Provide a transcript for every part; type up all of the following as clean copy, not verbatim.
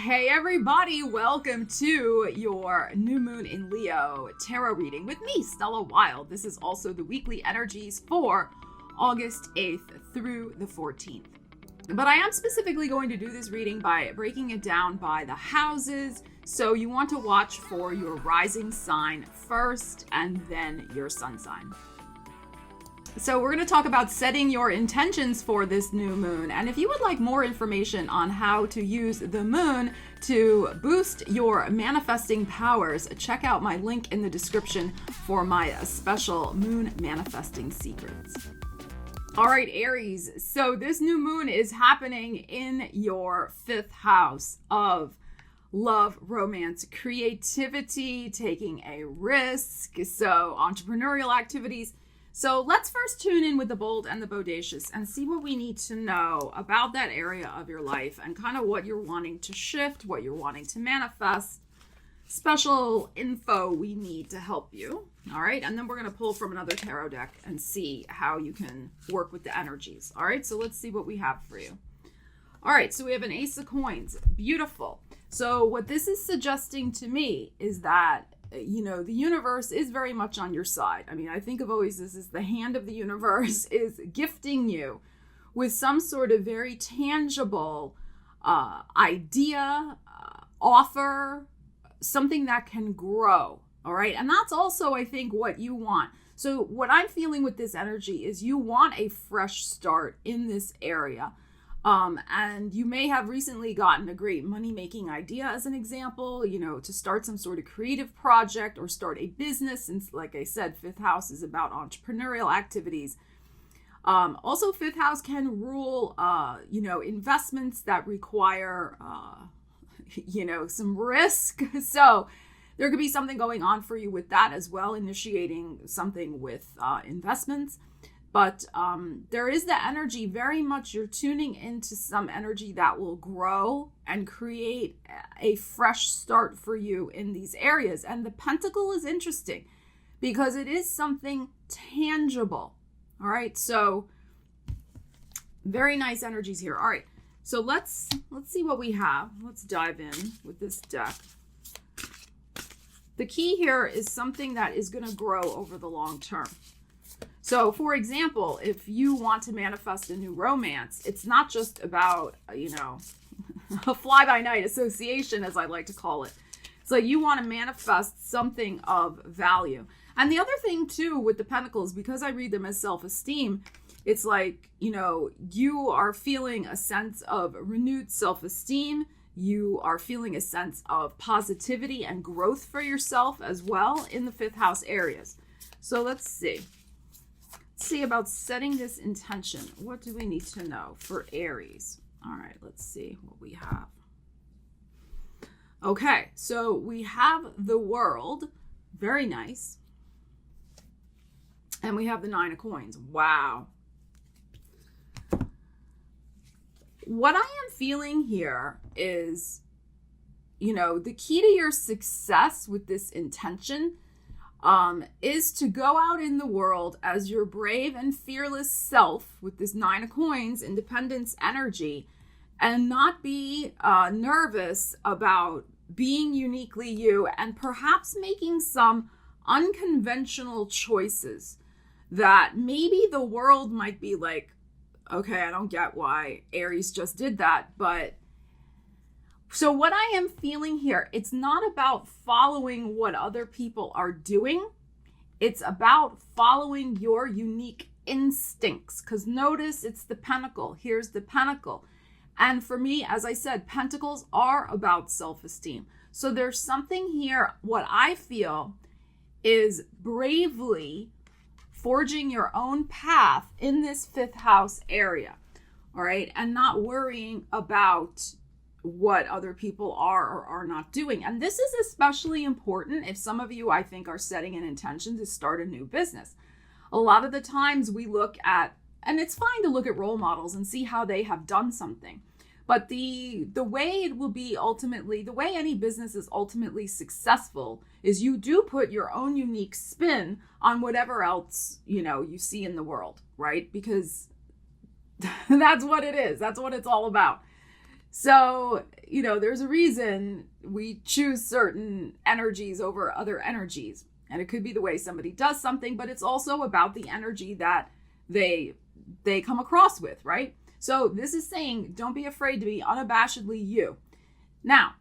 Hey everybody, welcome to your new moon in Leo tarot reading with me, Stella Wilde. This is also the weekly energies for August 8th through the 14th. But I am specifically going to do this reading by breaking it down by the houses. So you want to watch for your rising sign first and then your sun sign. So we're going to talk about setting your intentions for this new moon. And if you would like more information on how to use the moon to boost your manifesting powers, check out my link in the description for my special moon manifesting secrets. All right, Aries. So this new moon is happening in your fifth house of love, romance, creativity, taking a risk. So entrepreneurial activities. So let's first tune in with the bold and the bodacious and see what we need to know about that area of your life and kind of what you're wanting to shift, what you're wanting to manifest, special info we need to help you. All right. And then we're going to pull from another tarot deck and see how you can work with the energies. All right. So let's see what we have for you. All right. So we have an ace of coins. Beautiful. So what this is suggesting to me is that the universe is very much on your side. I mean, I think of always this as the hand of the universe is gifting you with some sort of very tangible idea, offer, something that can grow. All right. And that's also, I think, what you want. So what I'm feeling with this energy is you want a fresh start in this area. And you may have recently gotten a great money-making idea, as an example, to start some sort of creative project or start a business. Since, like I said, fifth house is about entrepreneurial activities. Also, fifth house can rule, investments that require, some risk. So there could be something going on for you with that as well, initiating something with investments. But there is the energy, very much you're tuning into some energy that will grow and create a fresh start for you in these areas. And the pentacle is interesting because it is something tangible. All right. So very nice energies here. All right. So let's see what we have. Let's dive in with this deck. The key here is something that is going to grow over the long term. So, for example, if you want to manifest a new romance, it's not just about, a fly-by-night association, as I like to call it. It's like you want to manifest something of value. And the other thing, too, with the pentacles, because I read them as self-esteem, it's like, you are feeling a sense of renewed self-esteem. You are feeling a sense of positivity and growth for yourself as well in the fifth house areas. So let's see. See about setting this intention. What do we need to know for Aries? All right, let's see what we have. Okay, so we have the World. Very nice. And we have the Nine of Coins. Wow. What I am feeling here is, the key to your success with this intention is to go out in the world as your brave and fearless self with this Nine of Coins, independence energy, and not be nervous about being uniquely you and perhaps making some unconventional choices that maybe the world might be like, okay, I don't get why Aries just did that, but so what I am feeling here, it's not about following what other people are doing. It's about following your unique instincts. Because notice it's the pentacle. Here's the pentacle. And for me, as I said, pentacles are about self-esteem. So there's something here, what I feel is bravely forging your own path in this fifth house area. All right. And not worrying about what other people are or are not doing. And this is especially important if some of you, I think, are setting an intention to start a new business. A lot of the times we look at, and it's fine to look at role models and see how they have done something. But the way it will be ultimately, the way any business is ultimately successful is you do put your own unique spin on whatever else, you see in the world, right? Because that's what it is. That's what it's all about. So, there's a reason we choose certain energies over other energies. And it could be the way somebody does something, but it's also about the energy that they come across with, right? So this is saying, don't be afraid to be unabashedly you. Now,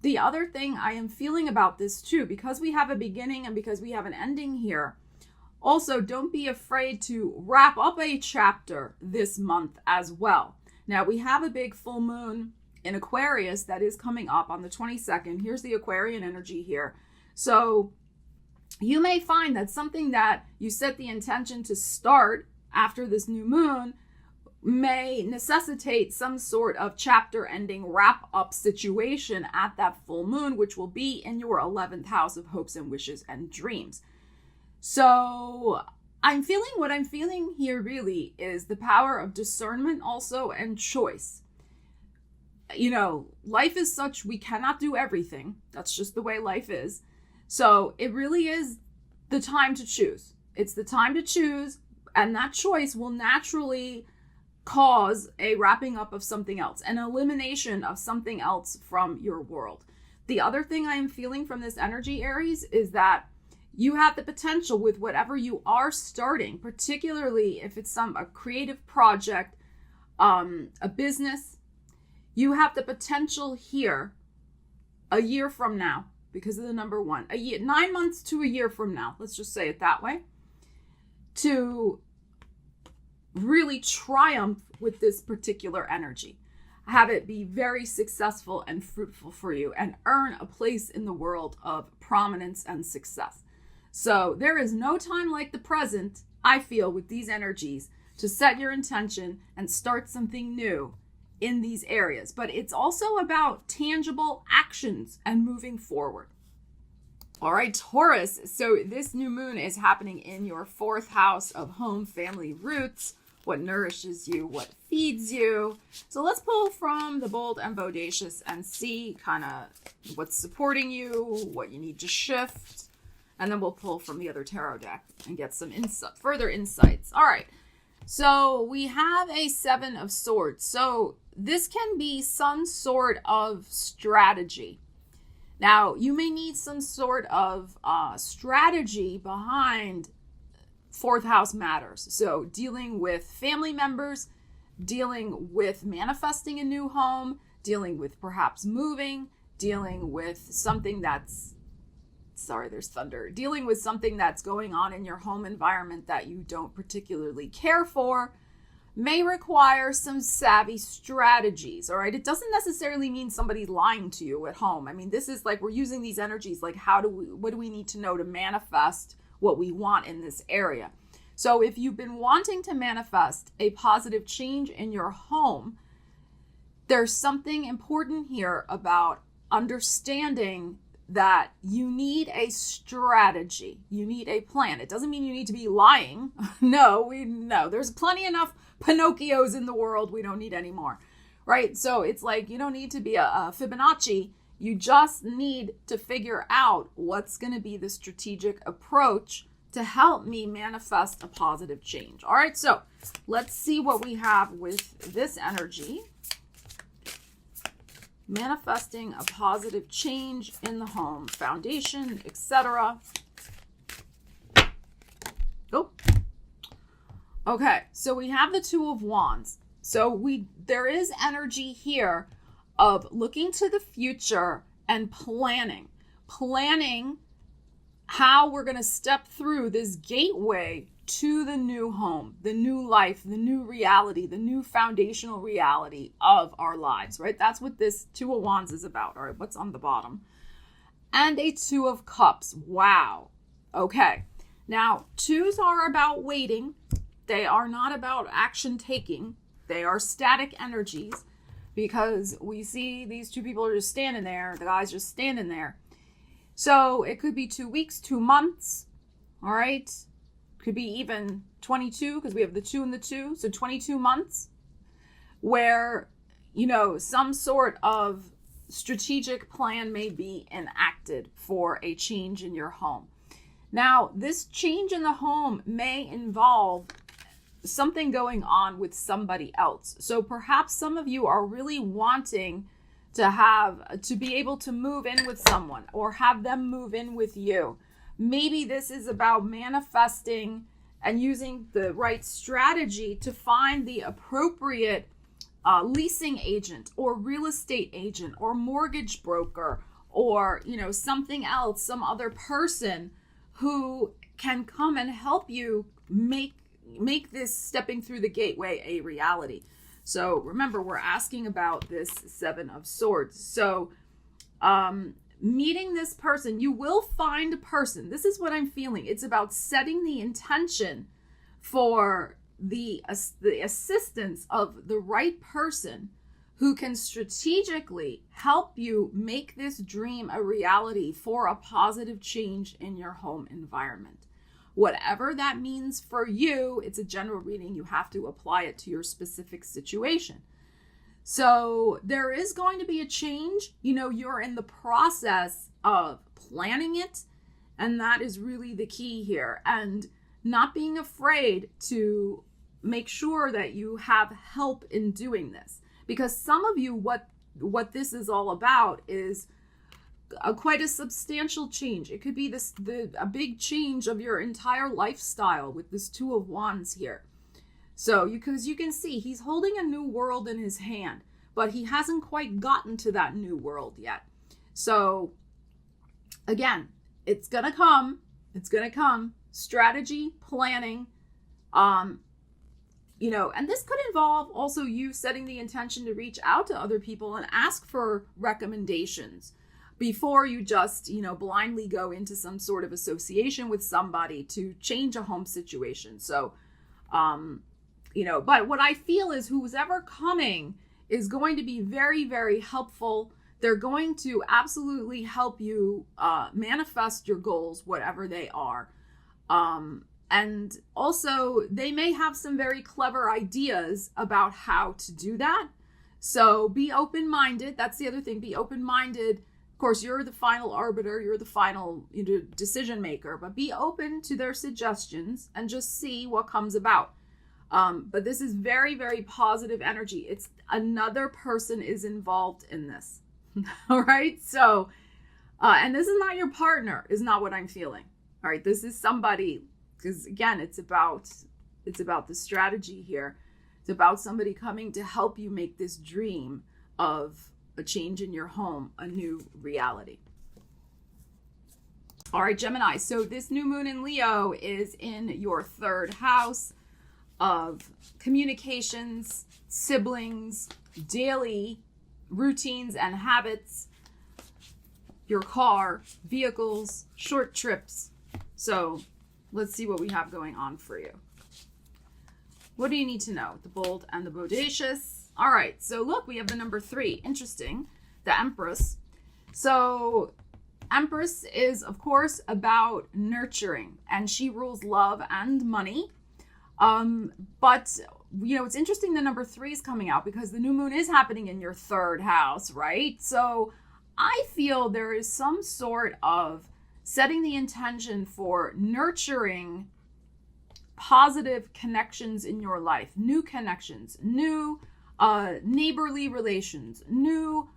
the other thing I am feeling about this too, because we have a beginning and because we have an ending here, also don't be afraid to wrap up a chapter this month as well. Now, we have a big full moon in Aquarius that is coming up on the 22nd. Here's the Aquarian energy here. So you may find that something that you set the intention to start after this new moon may necessitate some sort of chapter ending wrap up situation at that full moon, which will be in your 11th house of hopes and wishes and dreams. So what I'm feeling here really is the power of discernment also and choice. Life is such, we cannot do everything. That's just the way life is. So it really is the time to choose. It's the time to choose, and that choice will naturally cause a wrapping up of something else, an elimination of something else from your world. The other thing I am feeling from this energy, Aries, is that you have the potential with whatever you are starting, particularly if it's a creative project, a business, you have the potential here a year from now, because of the number 1, 9 months to a year from now, let's just say it that way, to really triumph with this particular energy. Have it be very successful and fruitful for you and earn a place in the world of prominence and success. So there is no time like the present, I feel, with these energies to set your intention and start something new in these areas. But it's also about tangible actions and moving forward. All right, Taurus. So this new moon is happening in your 4th house of home, family, roots, what nourishes you, what feeds you. So let's pull from the bold and bodacious and see kind of what's supporting you, what you need to shift. And then we'll pull from the other tarot deck and get some further insights. All right. So we have a 7 of Swords. So this can be some sort of strategy. Now, you may need some sort of strategy behind 4th house matters. So dealing with family members, dealing with manifesting a new home, dealing with perhaps moving, dealing with something that's, there's thunder, dealing with something that's going on in your home environment that you don't particularly care for, may require some savvy strategies. All right. It doesn't necessarily mean somebody's lying to you at home. I mean, this is like, we're using these energies like, what do we need to know to manifest what we want in this area? So if you've been wanting to manifest a positive change in your home, there's something important here about understanding that you need a strategy. You need a plan. It doesn't mean you need to be lying. No, there's plenty enough Pinocchios in the world. We don't need any more, right? So it's like, you don't need to be a Fibonacci. You just need to figure out what's going to be the strategic approach to help me manifest a positive change. All right, so let's see what we have with this energy. Manifesting a positive change in the home, foundation, etc. Oh. Okay, so we have the 2 of Wands. So there is energy here of looking to the future and planning how we're going to step through this gateway to the new home, the new life, the new reality, the new foundational reality of our lives, right? That's what this 2 of Wands is about. All right, what's on the bottom? And a 2 of Cups. Wow. Okay. Now, 2s are about waiting. They are not about action taking. They are static energies, because we see these 2 people are just standing there. The guy's just standing there. So it could be 2 weeks, 2 months. All right. Could be even 22, because we have the 2 and the 2. So 22 months where, some sort of strategic plan may be enacted for a change in your home. Now, this change in the home may involve something going on with somebody else. So perhaps some of you are really wanting to be able to move in with someone or have them move in with you. Maybe this is about manifesting and using the right strategy to find the appropriate leasing agent or real estate agent or mortgage broker or, something else, some other person who can come and help you make this stepping through the gateway a reality. So remember, we're asking about this Seven of Swords. So meeting this person, you will find a person. This is what I'm feeling. It's about setting the intention for the assistance of the right person who can strategically help you make this dream a reality for a positive change in your home environment. Whatever that means for you, it's a general reading. You have to apply it to your specific situation. So there is going to be a change. You're in the process of planning it. And that is really the key here. And not being afraid to make sure that you have help in doing this. Because some of you, what this is all about is quite a substantial change. It could be a big change of your entire lifestyle with this Two of Wands here. So because you can see he's holding a new world in his hand, but he hasn't quite gotten to that new world yet. So again, it's gonna come. Strategy, planning, and this could involve also you setting the intention to reach out to other people and ask for recommendations before you just, blindly go into some sort of association with somebody to change a home situation. So, but what I feel is who's ever coming is going to be very, very helpful. They're going to absolutely help you manifest your goals, whatever they are. And also they may have some very clever ideas about how to do that. So be open-minded. That's the other thing. Be open-minded. Of course, you're the final arbiter. You're the final decision maker, but be open to their suggestions and just see what comes about. But this is very, very positive energy. It's another person is involved in this. All right. So, and this is not your partner, is not what I'm feeling. All right. This is somebody, because again, it's about the strategy here. It's about somebody coming to help you make this dream of a change in your home a new reality. All right, Gemini. So this new moon in Leo is in your third house of communications, siblings, daily routines and habits, your car, vehicles, short trips. So let's see what we have going on for you. What do you need to know? The bold and the bodacious. All right, so look, we have the number 3. Interesting. The Empress. So Empress is, of course, about nurturing, and she rules love and money. But, it's interesting the number 3 is coming out because the new moon is happening in your third house, right? So I feel there is some sort of setting the intention for nurturing positive connections in your life, new connections, new neighborly relations, new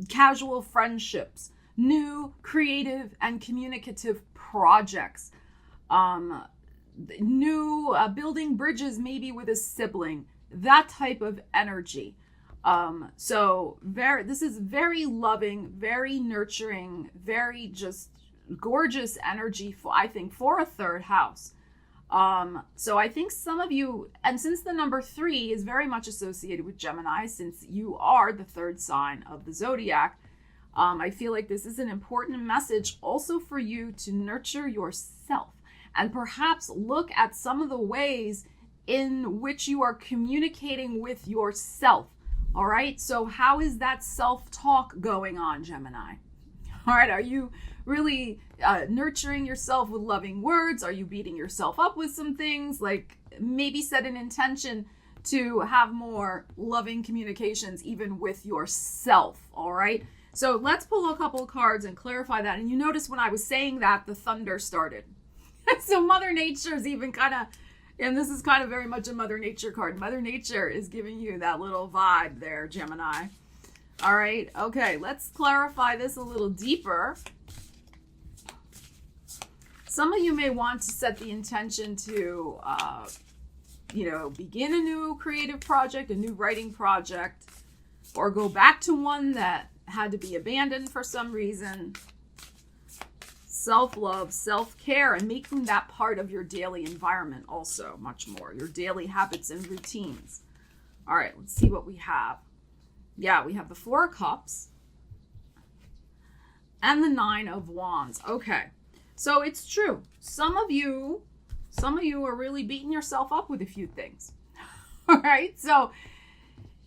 casual friendships, new creative and communicative projects, new building bridges maybe with a sibling, that type of energy. So this is very loving, very nurturing, very just gorgeous energy I think for a third house. So I think some of you, and since the number 3 is very much associated with Gemini, since you are the third sign of the zodiac, I feel like this is an important message also for you to nurture yourself and perhaps look at some of the ways in which you are communicating with yourself. All right. So how is that self-talk going on, Gemini? All right. Are you really nurturing yourself with loving words? Are you beating yourself up with some things? Like maybe set an intention to have more loving communications even with yourself. All right. So let's pull a couple of cards and clarify that. And you notice when I was saying that, the thunder started. So Mother Nature's even kind of And this is kind of very much a Mother Nature card. Mother Nature is giving you that little vibe there, Gemini. All right. Okay. Let's clarify this a little deeper. Some of you may want to set the intention to, begin a new creative project, a new writing project, or go back to one that had to be abandoned for some reason. Self-love, self-care, and making that part of your daily environment also much more, your daily habits and routines. All right, let's see what we have. Yeah, we have the Four of Cups and the Nine of Wands. Okay, so it's true. Some of you are really beating yourself up with a few things. All right, so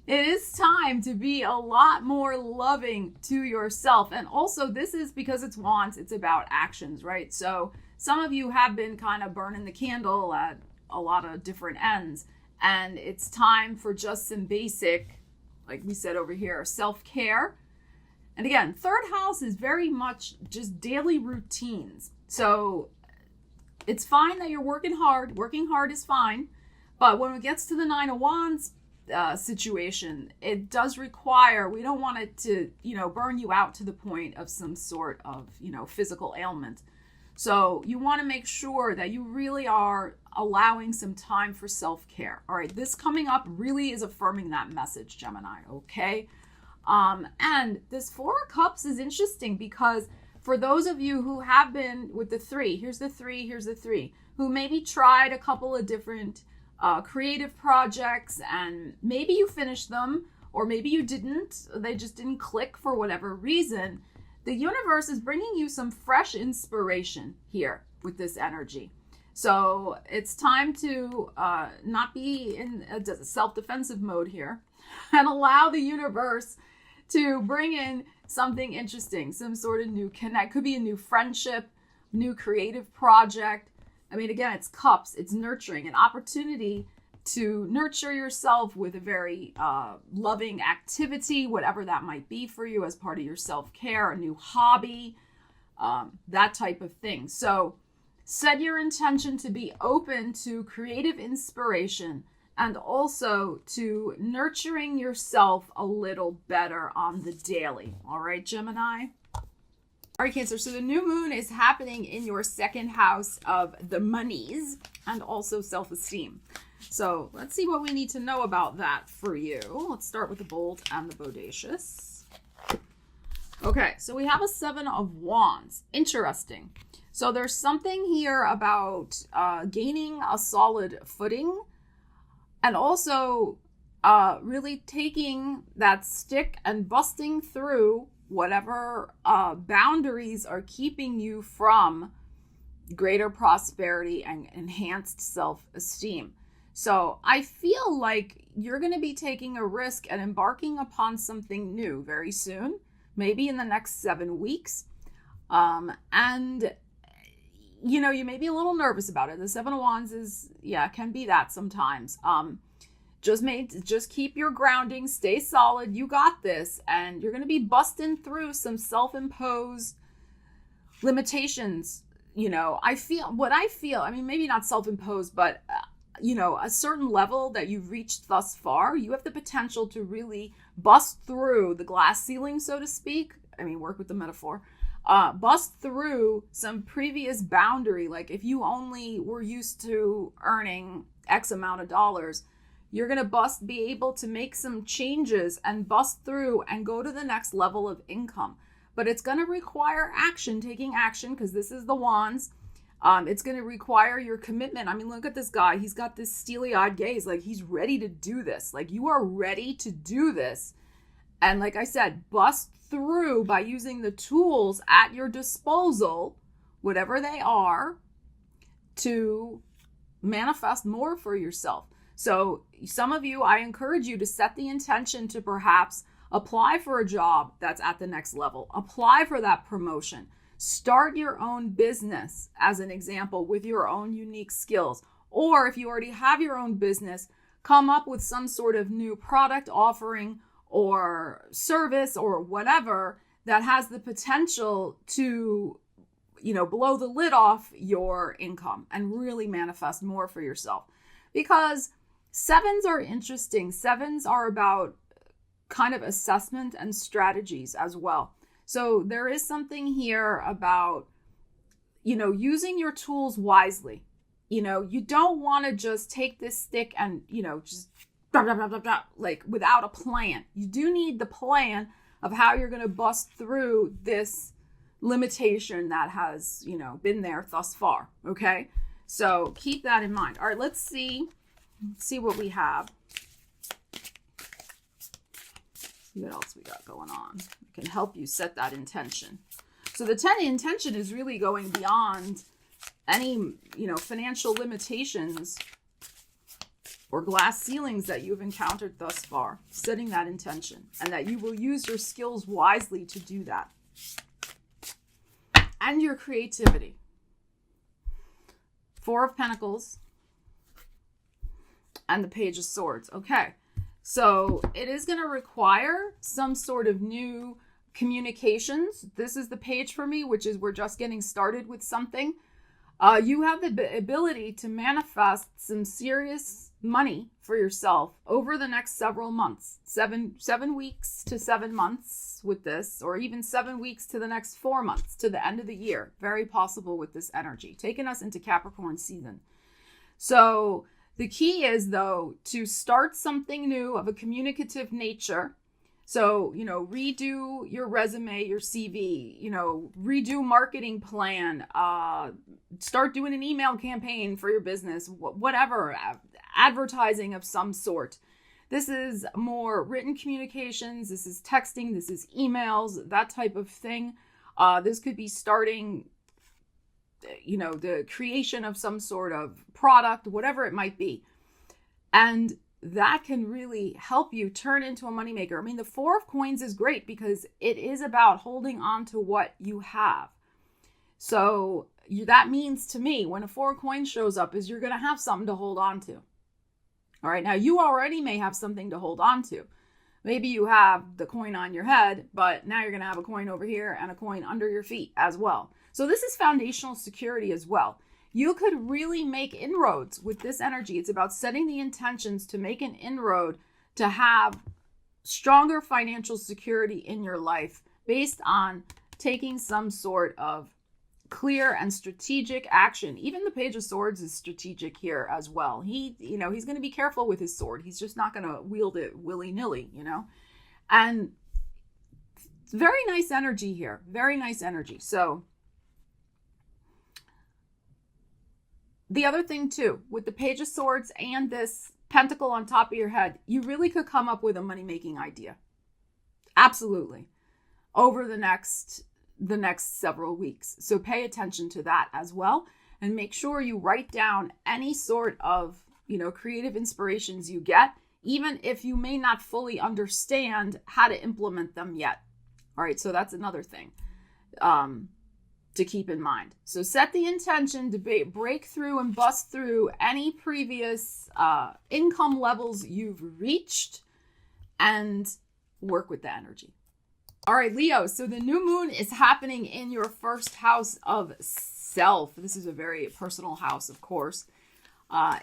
it is time to be a lot more loving to yourself. And also, this is because it's Wands, it's about actions, right? So some of you have been kind of burning the candle at a lot of different ends. And it's time for just some basic, like we said over here, self-care. And again, third house is very much just daily routines. So it's fine that you're working hard. Working hard is fine. But when it gets to the Nine of Wands, situation, it does require, we don't want it to, burn you out to the point of some sort of, physical ailment. So you want to make sure that you really are allowing some time for self-care. All right, this coming up really is affirming that message, Gemini, okay? And this Four of Cups is interesting because for those of you who have been with the three, here's the three, who maybe tried a couple of different creative projects and maybe you finished them or maybe you didn't, they just didn't click for whatever reason. The universe is bringing you some fresh inspiration here with this energy. So it's time to not be in a self-defensive mode here and allow the universe to bring in something interesting, some sort of new connect. Could be a new friendship, new creative project. I mean, again, it's cups, it's nurturing, an opportunity to nurture yourself with a very loving activity, whatever that might be for you as part of your self-care, a new hobby, that type of thing. So set your intention to be open to creative inspiration and also to nurturing yourself a little better on the daily. All right, Gemini? All right, Cancer, so the new moon is happening in your second house of the monies and also self-esteem. So let's see what we need to know about that for you. Let's start with the bold and the bodacious. Okay, so we have a Seven of Wands. Interesting. So there's something here about gaining a solid footing and also really taking that stick and busting through whatever boundaries are keeping you from greater prosperity and enhanced self-esteem. So I feel like you're going to be taking a risk and embarking upon something new very soon, maybe in the next 7 weeks. And, you may be a little nervous about it. The Seven of Wands can be that sometimes. Just keep your grounding, stay solid. You got this. And you're going to be busting through some self-imposed limitations. I feel, maybe not self-imposed, but, a certain level that you've reached thus far, you have the potential to really bust through the glass ceiling, so to speak. Work with the metaphor. Bust through some previous boundary. Like if you only were used to earning X amount of dollars, you're going to be able to make some changes and bust through and go to the next level of income. But it's going to require taking action, because this is the Wands. It's going to require your commitment. Look at this guy. He's got this steely-eyed gaze. Like he's ready to do this. Like you are ready to do this. And like I said, bust through by using the tools at your disposal, whatever they are, to manifest more for yourself. So some of you, I encourage you to set the intention to perhaps apply for a job that's at the next level. Apply for that promotion. Start your own business, as an example, with your own unique skills. Or if you already have your own business, come up with some sort of new product offering or service or whatever that has the potential to, blow the lid off your income and really manifest more for yourself. because sevens are interesting. Sevens are about kind of assessment and strategies as well. So there is something here about, using your tools wisely. You don't want to just take this stick and, just blah, blah, blah, blah, blah, like without a plan. You do need the plan of how you're going to bust through this limitation that has, been there thus far. Okay. So keep that in mind. All right, let's see what we have. See what else we got going on. It can help you set that intention. So the intention is really going beyond any, financial limitations or glass ceilings that you've encountered thus far. Setting that intention, and that you will use your skills wisely to do that. And your creativity. 4 of Pentacles and the Page of Swords. Okay, so it is going to require some sort of new communications. This is the page for me, which is we're just getting started with something. You have the ability to manifest some serious money for yourself over the next several months. 7 weeks to 7 months with this, or even 7 weeks to the next 4 months to the end of the year. Very possible with this energy, taking us into Capricorn season. So the key is, though, to start something new of a communicative nature. So, redo your resume, your CV, redo marketing plan, start doing an email campaign for your business, whatever, advertising of some sort. This is more written communications. This is texting. This is emails, that type of thing. This could be starting, the creation of some sort of product, whatever it might be. And that can really help you turn into a moneymaker. I mean, the 4 of Coins is great because it is about holding on to what you have. So that means to me, when a 4 of Coins shows up, is you're going to have something to hold on to. All right. Now, you already may have something to hold on to. Maybe you have the coin on your head, but now you're going to have a coin over here and a coin under your feet as well. So this is foundational security as well. You could really make inroads with this energy. It's about setting the intentions to make an inroad, to have stronger financial security in your life based on taking some sort of clear and strategic action. Even the Page of Swords is strategic here as well. He's going to be careful with his sword. He's just not going to wield it willy-nilly, And very nice energy here. Very nice energy. So the other thing too, with the Page of Swords and this pentacle on top of your head, you really could come up with a money-making idea. Absolutely. Over the next several weeks. So pay attention to that as well. And make sure you write down any sort of, creative inspirations you get, even if you may not fully understand how to implement them yet. All right. So that's another thing. To keep in mind. So set the intention to break through and bust through any previous income levels you've reached and work with the energy. All right, Leo. So the new moon is happening in your first house of self. This is a very personal house, of course.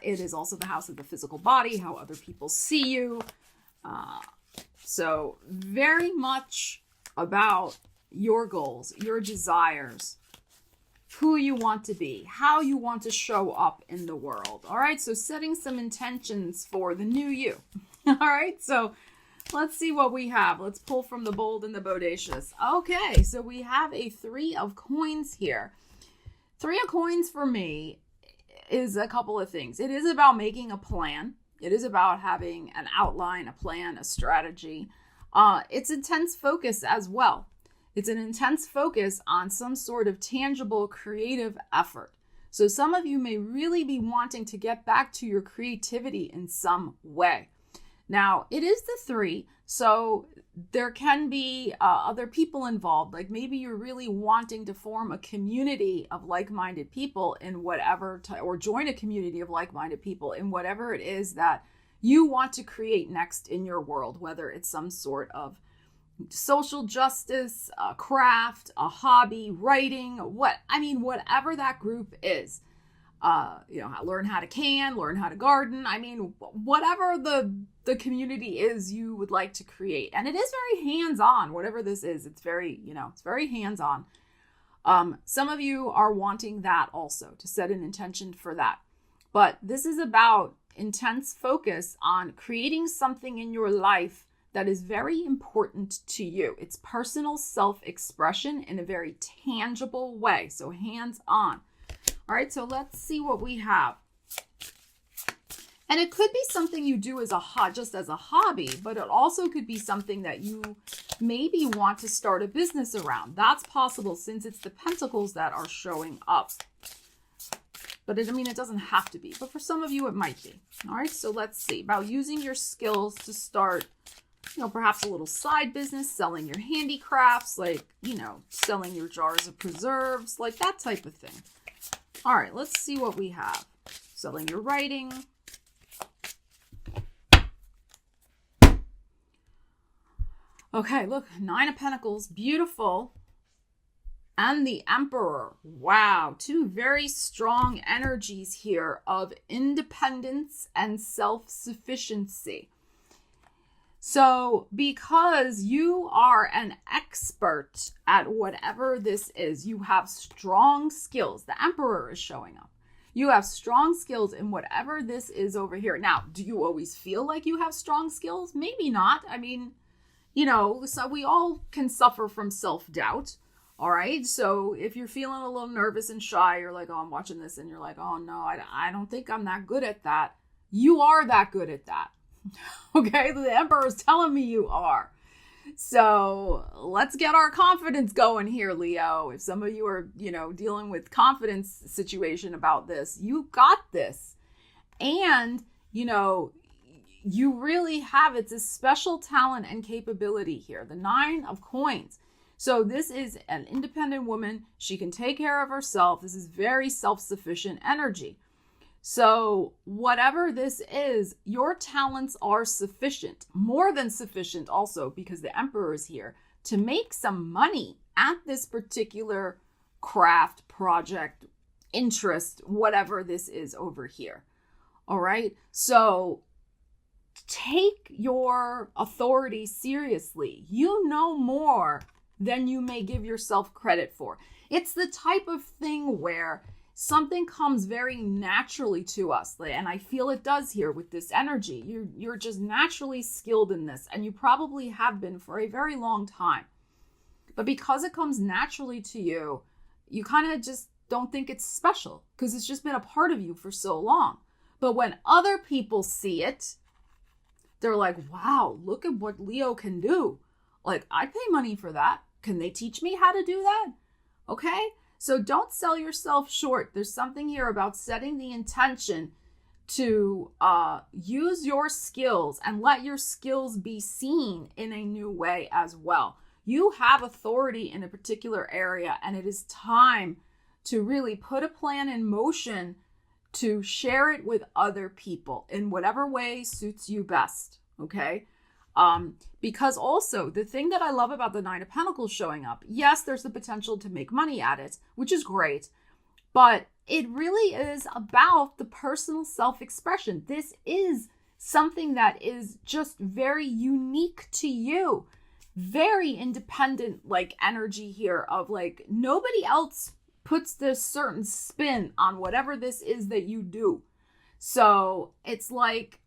It is also the house of the physical body, how other people see you. So very much about your goals, your desires, who you want to be, how you want to show up in the world. All right, so setting some intentions for the new you. All right, so let's see what we have. Let's pull from the bold and the bodacious. Okay, so we have a 3 of Coins here. 3 of Coins for me is a couple of things. It is about making a plan. It is about having an outline, a plan, a strategy. It's intense focus as well. It's an intense focus on some sort of tangible creative effort. So some of you may really be wanting to get back to your creativity in some way. Now, it is the 3, so there can be other people involved. Like maybe you're really wanting to form a community of like-minded people in whatever, or join a community of like-minded people in whatever it is that you want to create next in your world, whether it's some sort of social justice, a craft, a hobby, writing, whatever that group is. learn how to can, learn how to garden. I mean, whatever the community is you would like to create. And it is very hands-on, whatever this is. It's very, it's very hands-on. Some of you are wanting that also, to set an intention for that. But this is about intense focus on creating something in your life that is very important to you. It's personal self-expression in a very tangible way. So hands-on. All right, so let's see what we have. And it could be something you do as just as a hobby, but it also could be something that you maybe want to start a business around. That's possible since it's the pentacles that are showing up. But it doesn't have to be. But for some of you, it might be. All right, so let's see. About using your skills to start, perhaps a little side business, selling your handicrafts, like, selling your jars of preserves, like that type of thing. All right, let's see what we have. Selling your writing. Okay, look, 9 of Pentacles, beautiful. And the Emperor. Wow, 2 very strong energies here of independence and self-sufficiency. So because you are an expert at whatever this is, you have strong skills. The Emperor is showing up. You have strong skills in whatever this is over here. Now, do you always feel like you have strong skills? Maybe not. So we all can suffer from self-doubt. All right. So if you're feeling a little nervous and shy, you're like, oh, I'm watching this. And you're like, oh, no, I don't think I'm that good at that. You are that good at that. Okay. The Emperor is telling me you are. So let's get our confidence going here, Leo. If some of you are, dealing with confidence situation about this, you got this. And, you really have, it's a special talent and capability here. The 9 of Coins. So this is an independent woman. She can take care of herself. This is very self-sufficient energy. So whatever this is, your talents are sufficient, more than sufficient also, because the Emperor is here, to make some money at this particular craft, project, interest, whatever this is over here. All right. So take your authority seriously. You know more than you may give yourself credit for. It's the type of thing where something comes very naturally to us. And I feel it does here with this energy. You're just naturally skilled in this, and you probably have been for a very long time. But because it comes naturally to you, you kind of just don't think it's special because it's just been a part of you for so long. But when other people see it, they're like, wow, look at what Leo can do. Like, I'd pay money for that. Can they teach me how to do that? Okay. So don't sell yourself short. There's something here about setting the intention to use your skills and let your skills be seen in a new way as well. You have authority in a particular area, and it is time to really put a plan in motion to share it with other people in whatever way suits you best. Okay. Because also the thing that I love about the 9 of Pentacles showing up, yes, there's the potential to make money at it, which is great, but it really is about the personal self-expression. This is something that is just very unique to you, very independent, like energy here of like nobody else puts this certain spin on whatever this is that you do. So it's like,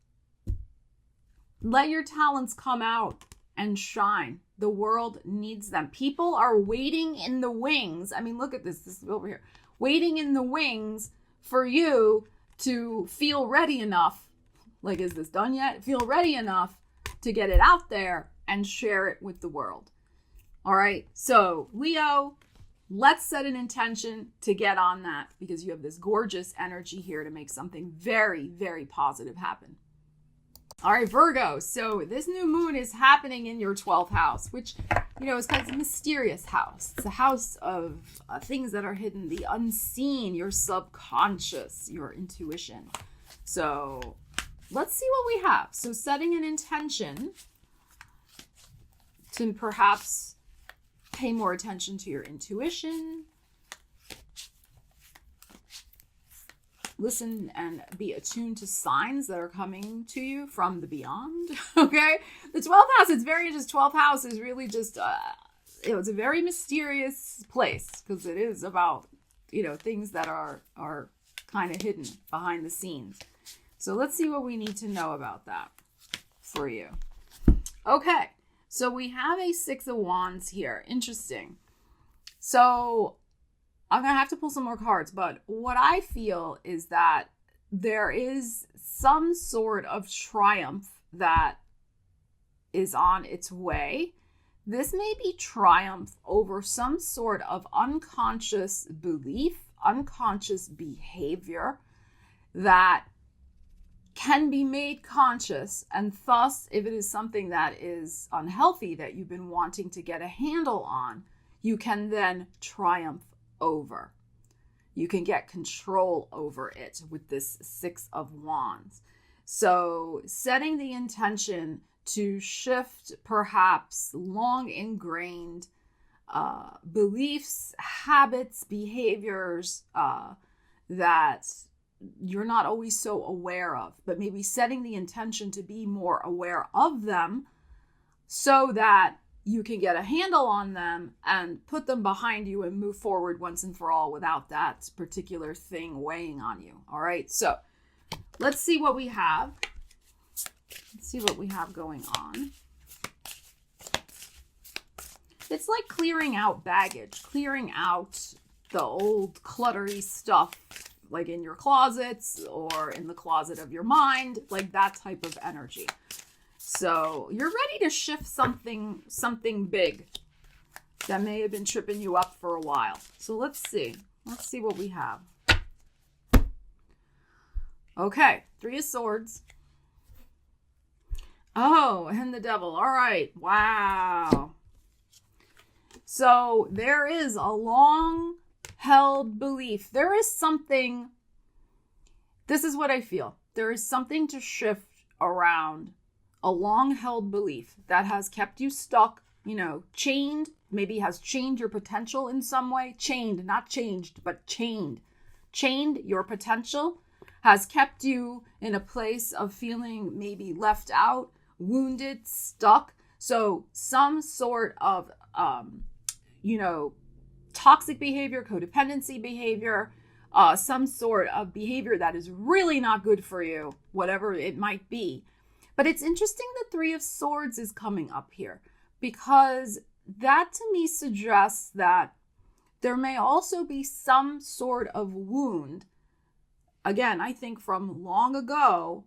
let your talents come out and shine. The world needs them. People are waiting in the wings. I mean, look at this. This is over here. Waiting in the wings for you to feel ready enough. Like, is this done yet? Feel ready enough to get it out there and share it with the world. All right. So, Leo, let's set an intention to get on that because you have this gorgeous energy here to make something very, very positive happen. All right, Virgo. So this new moon is happening in your 12th house, which, is kind of a mysterious house. It's a house of things that are hidden, the unseen, your subconscious, your intuition. So let's see what we have. So setting an intention to perhaps pay more attention to your intuition. listen and be attuned to signs that are coming to you from the beyond. Okay. The 12th house, it's very just 12th house is really just, it's a very mysterious place because it is about, things that are kind of hidden behind the scenes. So let's see what we need to know about that for you. Okay. So we have a 6 of Wands here. Interesting. So I'm going to have to pull some more cards, but what I feel is that there is some sort of triumph that is on its way. This may be triumph over some sort of unconscious belief, unconscious behavior that can be made conscious. And thus, if it is something that is unhealthy that you've been wanting to get a handle on, you can then triumph over. You can get control over it with this 6 of Wands. So setting the intention to shift perhaps long ingrained beliefs, habits, behaviors that you're not always so aware of, but maybe setting the intention to be more aware of them so that you can get a handle on them and put them behind you and move forward once and for all without that particular thing weighing on you. All right. So let's see what we have. Let's see what we have going on. It's like clearing out baggage, clearing out the old cluttery stuff, like in your closets or in the closet of your mind, like that type of energy. So you're ready to shift something big that may have been tripping you up for a while. So let's see what we have. Okay, 3 of Swords. Oh, and the Devil. All right. Wow. So there is a long-held belief. There is something, this is what I feel. There is something to shift around a long-held belief that has kept you stuck, chained, maybe has chained your potential in some way. Chained, not changed, but chained. Chained your potential, has kept you in a place of feeling maybe left out, wounded, stuck. So some sort of, toxic behavior, codependency behavior, some sort of behavior that is really not good for you, whatever it might be. But it's interesting the 3 of Swords is coming up here because that to me suggests that there may also be some sort of wound, again, I think from long ago,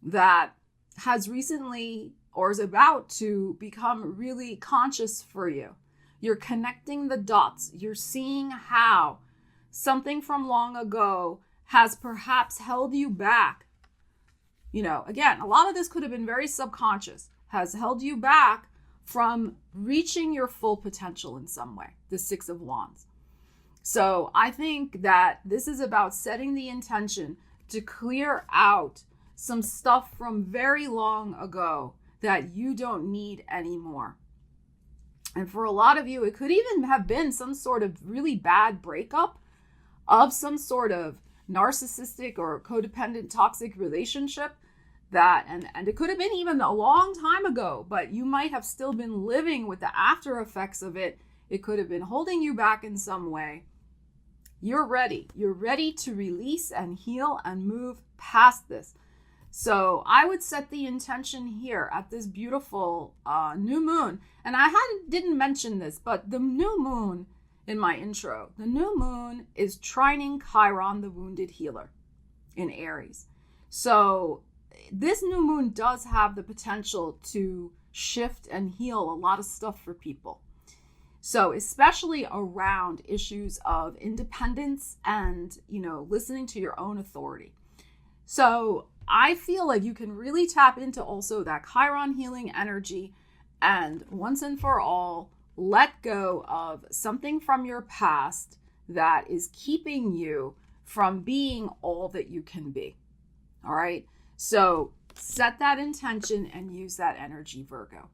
that has recently or is about to become really conscious for you. You're connecting the dots. You're seeing how something from long ago has perhaps held you back. Again, a lot of this could have been very subconscious, has held you back from reaching your full potential in some way, the 6 of Wands. So I think that this is about setting the intention to clear out some stuff from very long ago that you don't need anymore. And for a lot of you, it could even have been some sort of really bad breakup of some sort of narcissistic or codependent toxic relationship that, and it could have been even a long time ago, but you might have still been living with the after effects of it. It could have been holding you back in some way. You're ready. You're ready to release and heal and move past this. So I would set the intention here at this beautiful new moon. And I didn't mention this, but the new moon in my intro, the new moon is trining Chiron, the wounded healer in Aries. So this new moon does have the potential to shift and heal a lot of stuff for people. So especially around issues of independence and, listening to your own authority. So I feel like you can really tap into also that Chiron healing energy and once and for all, let go of something from your past that is keeping you from being all that you can be. All right. So set that intention and use that energy, Virgo.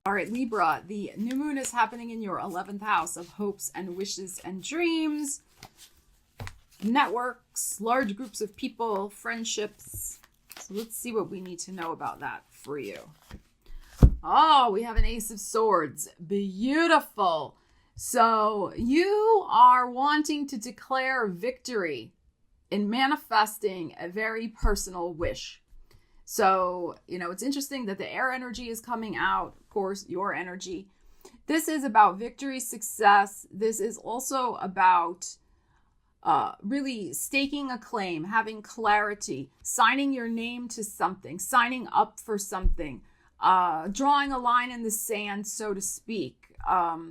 All right, Libra, the new moon is happening in your 11th house of hopes and wishes and dreams. networks, large groups of people, friendships. So let's see what we need to know about that for you. Oh, we have an Ace of Swords. Beautiful. So you are wanting to declare victory in manifesting a very personal wish. So, it's interesting that the air energy is coming out, of course, your energy. This is about victory, success. This is also about really staking a claim, having clarity, signing your name to something, signing up for something, drawing a line in the sand, so to speak.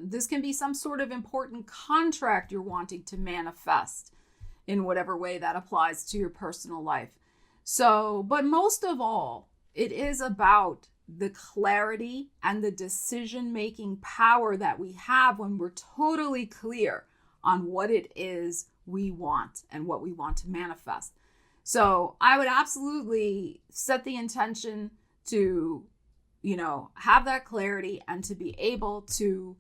This can be some sort of important contract you're wanting to manifest in whatever way that applies to your personal life. So, but most of all, it is about the clarity and the decision-making power that we have when we're totally clear on what it is we want and what we want to manifest. So I would absolutely set the intention to, have that clarity and to be able to,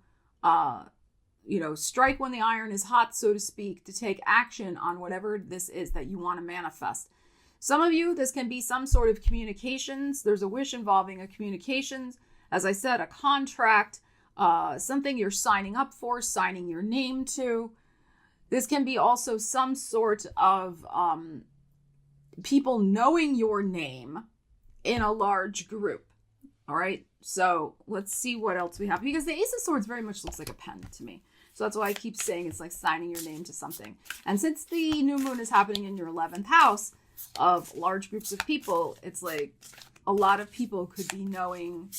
strike when the iron is hot, so to speak, to take action on whatever this is that you want to manifest. Some of you, this can be some sort of communications. There's a wish involving a communications. As I said, a contract, something you're signing up for, signing your name to. This can be also some sort of people knowing your name in a large group. All right. So let's see what else we have, because the Ace of Swords very much looks like a pen to me. So that's why I keep saying it's like signing your name to something. And since the new moon is happening in your 11th house of large groups of people, it's like a lot of people could be knowing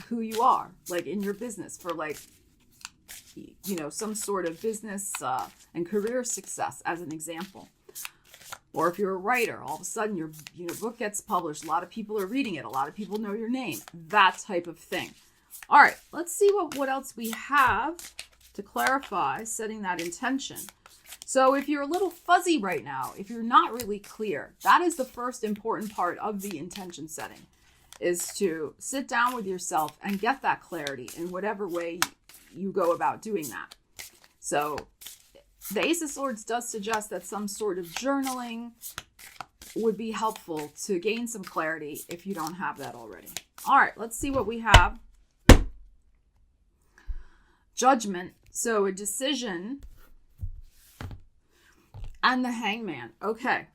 who you are, like in your business for like, some sort of business and career success as an example. Or if you're a writer, all of a sudden your book gets published. A lot of people are reading it. A lot of people know your name. That type of thing. All right, let's see what else we have to clarify, setting that intention. So if you're a little fuzzy right now, if you're not really clear, that is the first important part of the intention setting, is to sit down with yourself and get that clarity in whatever way you go about doing that. So the Ace of Swords does suggest that some sort of journaling would be helpful to gain some clarity if you don't have that already. All right, let's see what we have. Judgment. So a decision. And the Hangman. Okay.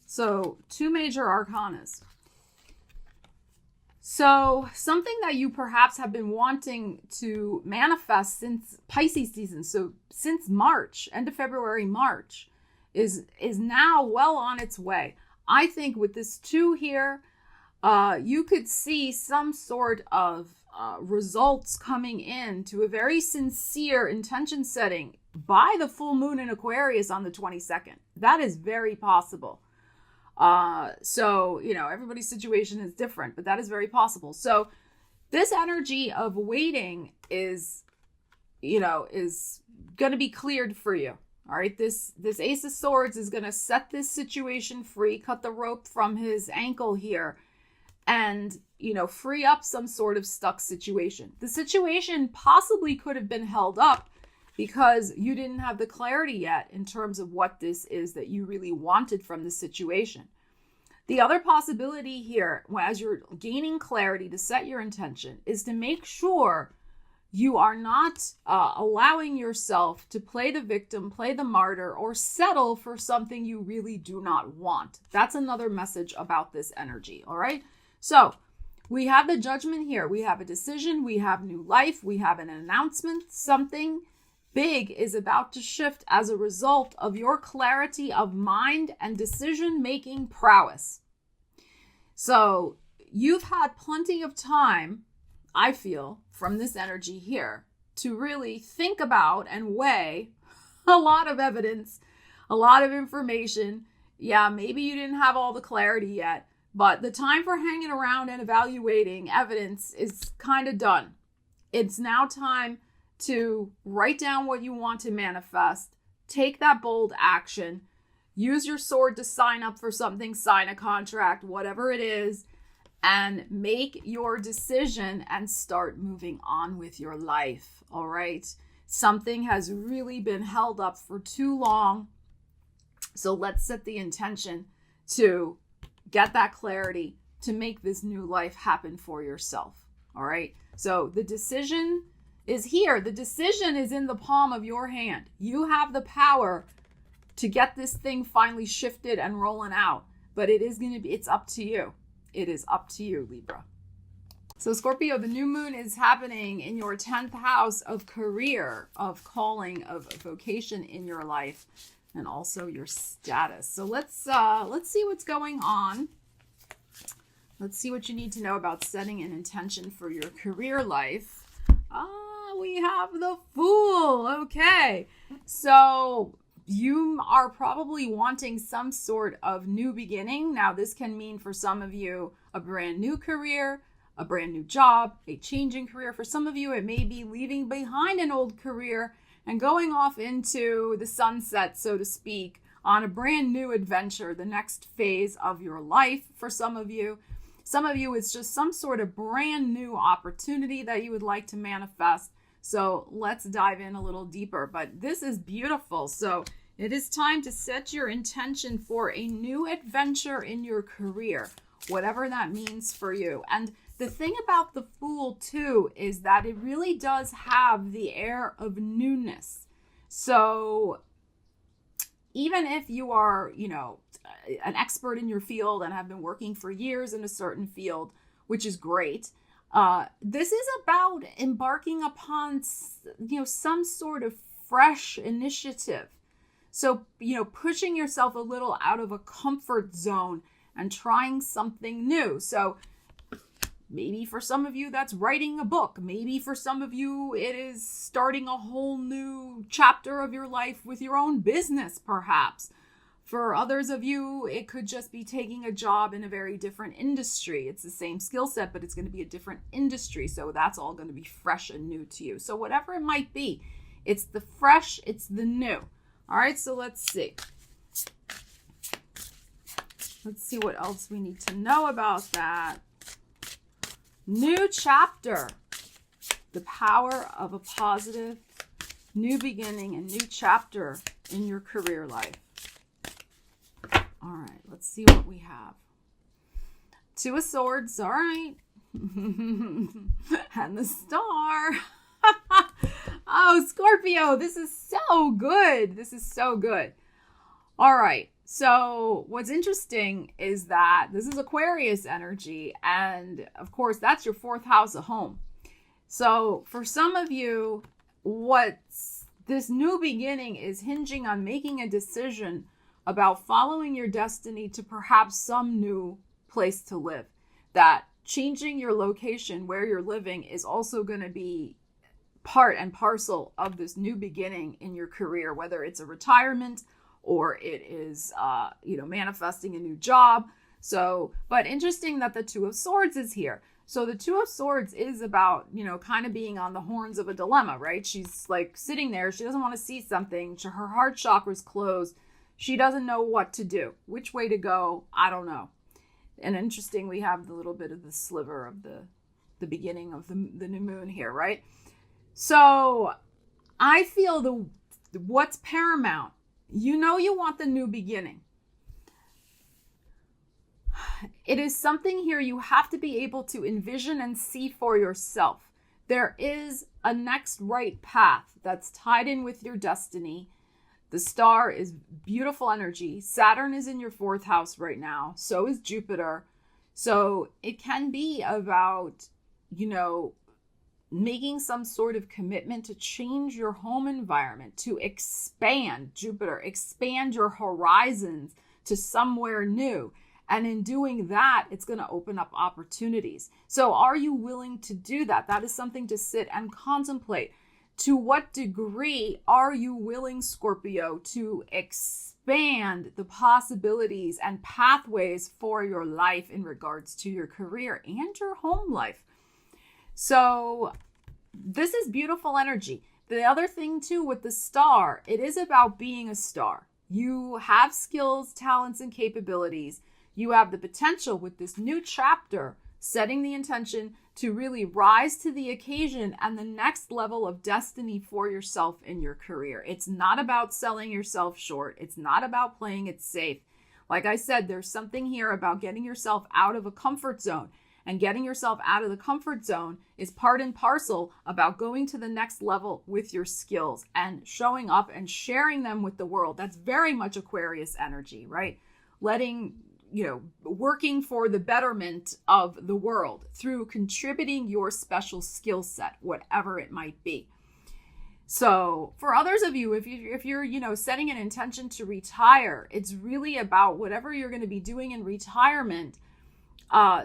So 2 major arcanas. So something that you perhaps have been wanting to manifest since Pisces season, so since March, end of February, March, is now well on its way. I think with this 2 here, you could see some sort of results coming in to a very sincere intention setting by the full moon in Aquarius on the 22nd. That is very possible. So, everybody's situation is different, but that is very possible. So this energy of waiting is going to be cleared for you. All right. This Ace of Swords is going to set this situation free, cut the rope from his ankle here, and, free up some sort of stuck situation. The situation possibly could have been held up because you didn't have the clarity yet in terms of what this is that you really wanted from the situation. The other possibility here, as you're gaining clarity to set your intention, is to make sure you are not allowing yourself to play the victim, play the martyr, or settle for something you really do not want. That's another message about this energy, all right? So we have the Judgment here. We have a decision. We have new life. We have an announcement. Something big is about to shift as a result of your clarity of mind and decision-making prowess. So you've had plenty of time, I feel, from this energy here to really think about and weigh a lot of evidence, a lot of information. Yeah, maybe you didn't have all the clarity yet, but the time for hanging around and evaluating evidence is kind of done. It's now time to write down what you want to manifest, take that bold action, use your sword to sign up for something, sign a contract, whatever it is, and make your decision and start moving on with your life. All right. Something has really been held up for too long. So let's set the intention to get that clarity, to make this new life happen for yourself. All right. So the decision is here. The decision is in the palm of your hand. You have the power to get this thing finally shifted and rolling out. But it's up to you. It is up to you, Libra. So Scorpio, the new moon is happening in your 10th house of career, of calling, of vocation in your life, and also your status. So let's see what's going on. Let's see what you need to know about setting an intention for your career life. We have the Fool. Okay. So you are probably wanting some sort of new beginning. Now, this can mean for some of you a brand new career, a brand new job, a changing career. For some of you, it may be leaving behind an old career and going off into the sunset, so to speak, on a brand new adventure, the next phase of your life. For some of you, it's just some sort of brand new opportunity that you would like to manifest. So let's dive in a little deeper, but this is beautiful. So it is time to set your intention for a new adventure in your career, whatever that means for you. And the thing about the Fool too is that it really does have the air of newness. So even if you are, an expert in your field and have been working for years in a certain field, which is great, this is about embarking upon, some sort of fresh initiative. So, pushing yourself a little out of a comfort zone and trying something new. So maybe for some of you, that's writing a book. Maybe for some of you, it is starting a whole new chapter of your life with your own business, perhaps. For others of you, it could just be taking a job in a very different industry. It's the same skill set, but it's going to be a different industry. So that's all going to be fresh and new to you. So whatever it might be, it's the fresh, it's the new. All right, so let's see. Let's see what else we need to know about that. New chapter. The power of a positive new beginning, a new chapter in your career life. All right, let's see what we have. Two of Swords, all right. And the Star. Oh, Scorpio, this is so good. This is so good. All right, so what's interesting is that this is Aquarius energy. And of course, that's your 4th house of home. So for some of you, this new beginning is hinging on making a decision about following your destiny to perhaps some new place to live. That changing your location where you're living is also going to be part and parcel of this new beginning in your career, whether it's a retirement or it is, manifesting a new job. So, but interesting that the Two of Swords is here. So the Two of Swords is about, kind of being on the horns of a dilemma, right? She's like sitting there. She doesn't want to see something. Her heart chakra's closed. She doesn't know what to do, which way to go. I don't know. And interesting, we have the little bit of the sliver of the beginning of the new moon here, right? So I feel what's paramount. You want the new beginning. It is something here you have to be able to envision and see for yourself. There is a next right path that's tied in with your destiny. The Star is beautiful energy. Saturn is in your 4th house right now. So is Jupiter. So it can be about, making some sort of commitment to change your home environment, to expand your horizons to somewhere new. And in doing that, it's going to open up opportunities. So are you willing to do that? That is something to sit and contemplate. To what degree are you willing, Scorpio, to expand the possibilities and pathways for your life in regards to your career and your home life? So this is beautiful energy. The other thing too with the Star, it is about being a star. You have skills, talents, and capabilities. You have the potential with this new chapter, setting the intention to really rise to the occasion and the next level of destiny for yourself in your career. It's not about selling yourself short. It's not about playing it safe. Like I said, there's something here about getting yourself out of a comfort zone. And getting yourself out of the comfort zone is part and parcel about going to the next level with your skills and showing up and sharing them with the world. That's very much Aquarius energy, right? Working for the betterment of the world through contributing your special skill set, whatever it might be. So for others of you, if you're setting an intention to retire, it's really about whatever you're going to be doing in retirement.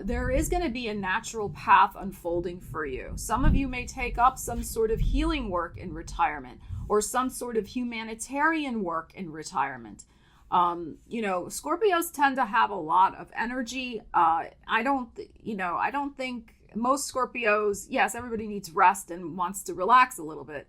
There is going to be a natural path unfolding for you. Some of you may take up some sort of healing work in retirement or some sort of humanitarian work in retirement. Scorpios tend to have a lot of energy. I don't think most Scorpios, yes, everybody needs rest and wants to relax a little bit.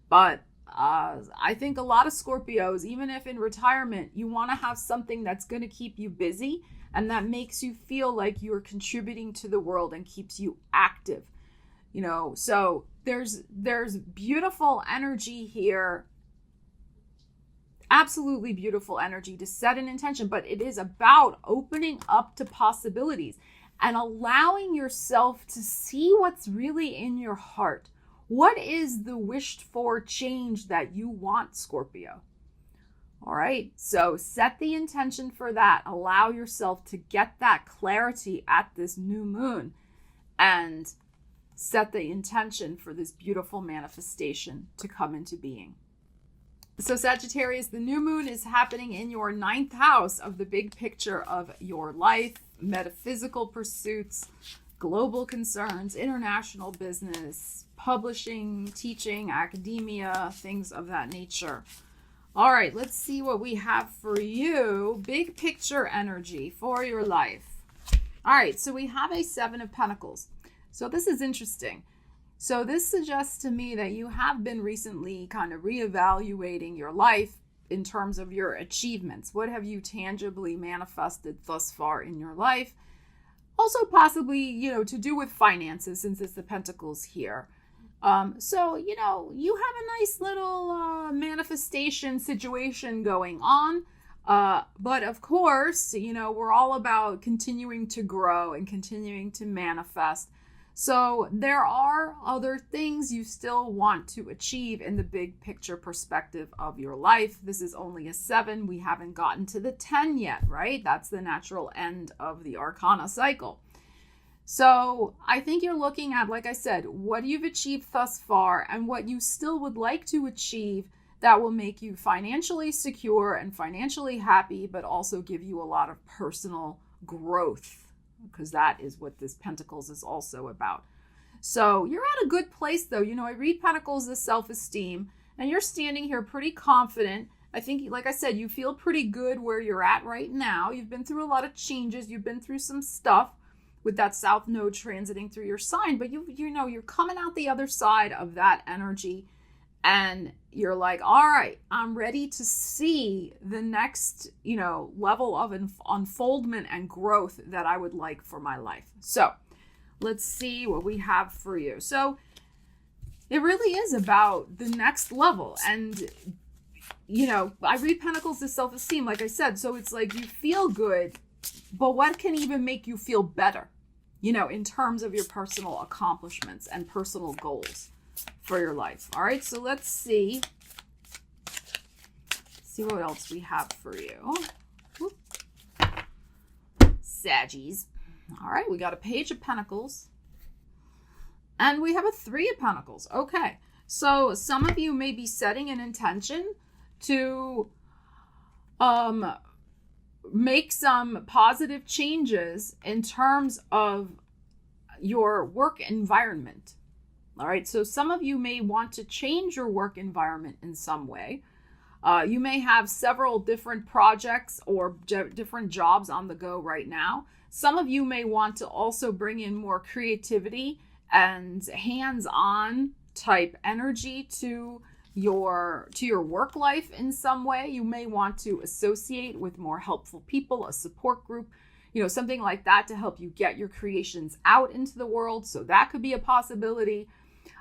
But I think a lot of Scorpios, even if in retirement, you want to have something that's going to keep you busy and that makes you feel like you're contributing to the world and keeps you active. So there's beautiful energy here. Absolutely beautiful energy to set an intention, but it is about opening up to possibilities and allowing yourself to see what's really in your heart. What is the wished for change that you want, Scorpio? All right, so set the intention for that. Allow yourself to get that clarity at this new moon and set the intention for this beautiful manifestation to come into being. So Sagittarius, the new moon is happening in your 9th house of the big picture of your life, metaphysical pursuits, global concerns, international business, publishing, teaching, academia, things of that nature. All right, let's see what we have for you. Big picture energy for your life. All right, so we have a 7 of Pentacles. So this is interesting. So this suggests to me that you have been recently kind of reevaluating your life in terms of your achievements. What have you tangibly manifested thus far in your life? Also possibly, to do with finances, since it's the Pentacles here. So you have a nice little manifestation situation going on. But of course, we're all about continuing to grow and continuing to manifest. So there are other things you still want to achieve in the big picture perspective of your life. This is only a 7. We haven't gotten to the 10 yet, right? That's the natural end of the Arcana cycle. So I think you're looking at, like I said, what you've achieved thus far and what you still would like to achieve that will make you financially secure and financially happy, but also give you a lot of personal growth, because that is what this Pentacles is also about. So you're at a good place though. I read Pentacles as self-esteem, and you're standing here pretty confident. I think, like I said, you feel pretty good where you're at right now. You've been through a lot of changes. You've been through some stuff with that South Node transiting through your sign, but you're coming out the other side of that energy, and you're like, all right, I'm ready to see the next, level of unfoldment and growth that I would like for my life. So let's see what we have for you. So it really is about the next level. And, I read Pentacles as self-esteem, like I said. So it's like you feel good, but what can even make you feel better, in terms of your personal accomplishments and personal goals for your life. All right, so let's see what else we have for you. Whoop. Saggies. All right, we got a Page of Pentacles. And we have a 3 of Pentacles. Okay, so some of you may be setting an intention to make some positive changes in terms of your work environment. All right, so some of you may want to change your work environment in some way. You may have several different projects or different jobs on the go right now. Some of you may want to also bring in more creativity and hands-on type energy to your work life in some way. You may want to associate with more helpful people, a support group. something like that to help you get your creations out into the world. So that could be a possibility.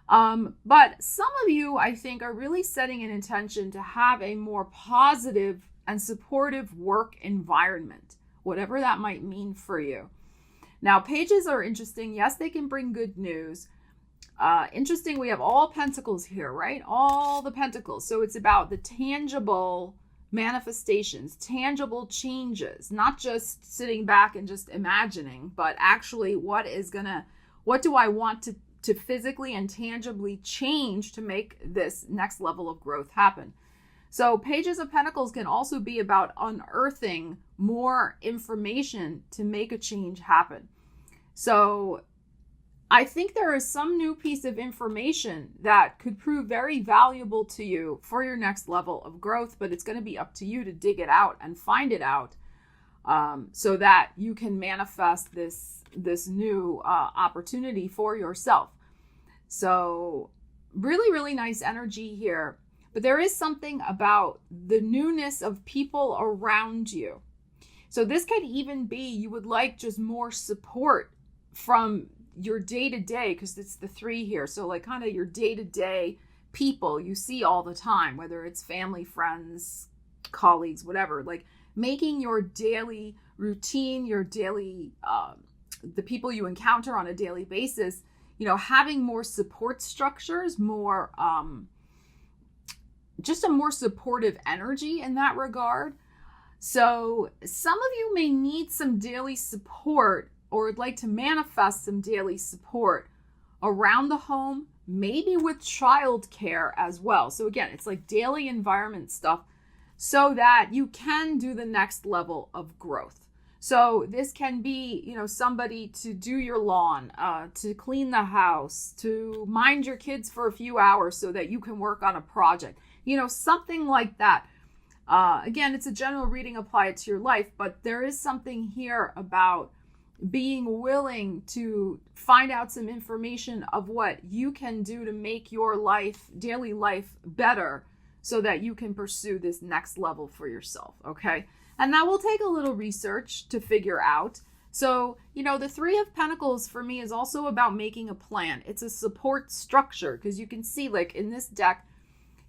But some of you, I think, are really setting an intention to have a more positive and supportive work environment, whatever that might mean for you. Now, pages are interesting. Yes, they can bring good news. Interesting, we have all pentacles here, right? All the pentacles. So it's about the tangible manifestations, tangible changes, not just sitting back and just imagining, but actually what do I want to physically and tangibly change to make this next level of growth happen. So pages of pentacles can also be about unearthing more information to make a change happen. So I think there is some new piece of information that could prove very valuable to you for your next level of growth, but it's going to be up to you to dig it out and find it out so that you can manifest this new opportunity for yourself. So really, really nice energy here. But there is something about the newness of people around you. So this could even be you would like just more support from your day-to-day, because it's the 3 here. So like kind of your day-to-day people you see all the time, whether it's family, friends, colleagues, whatever, like making your daily routine, your daily, the people you encounter on a daily basis, having more support structures, more, just a more supportive energy in that regard. So some of you may need some daily support or would like to manifest some daily support around the home, maybe with childcare as well. So again, it's like daily environment stuff so that you can do the next level of growth. So this can be, somebody to do your lawn, to clean the house, to mind your kids for a few hours so that you can work on a project, something like that. Again, it's a general reading, apply it to your life, but there is something here about being willing to find out some information of what you can do to make your daily life better so that you can pursue this next level for yourself, okay? And that will take a little research to figure out. So, the 3 of Pentacles for me is also about making a plan. It's a support structure, because you can see like in this deck,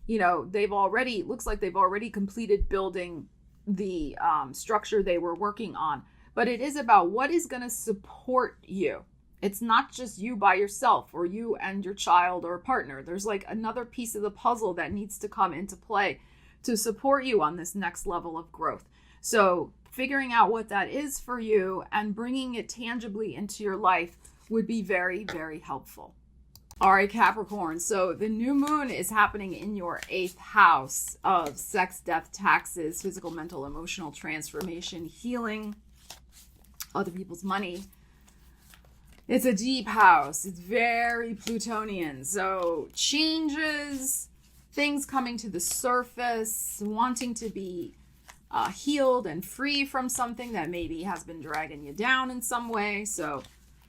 looks like they've already completed building the structure they were working on. But it is about what is going to support you. It's not just you by yourself or you and your child or partner. There's like another piece of the puzzle that needs to come into play to support you on this next level of growth. So figuring out what that is for you and bringing it tangibly into your life would be very, very helpful. All right, Capricorn. So the new moon is happening in your 8th house of sex, death, taxes, physical, mental, emotional transformation, healing, other people's money. It's a deep house. It's very Plutonian. So changes, things coming to the surface, wanting to be healed and free from something that maybe has been dragging you down in some way. So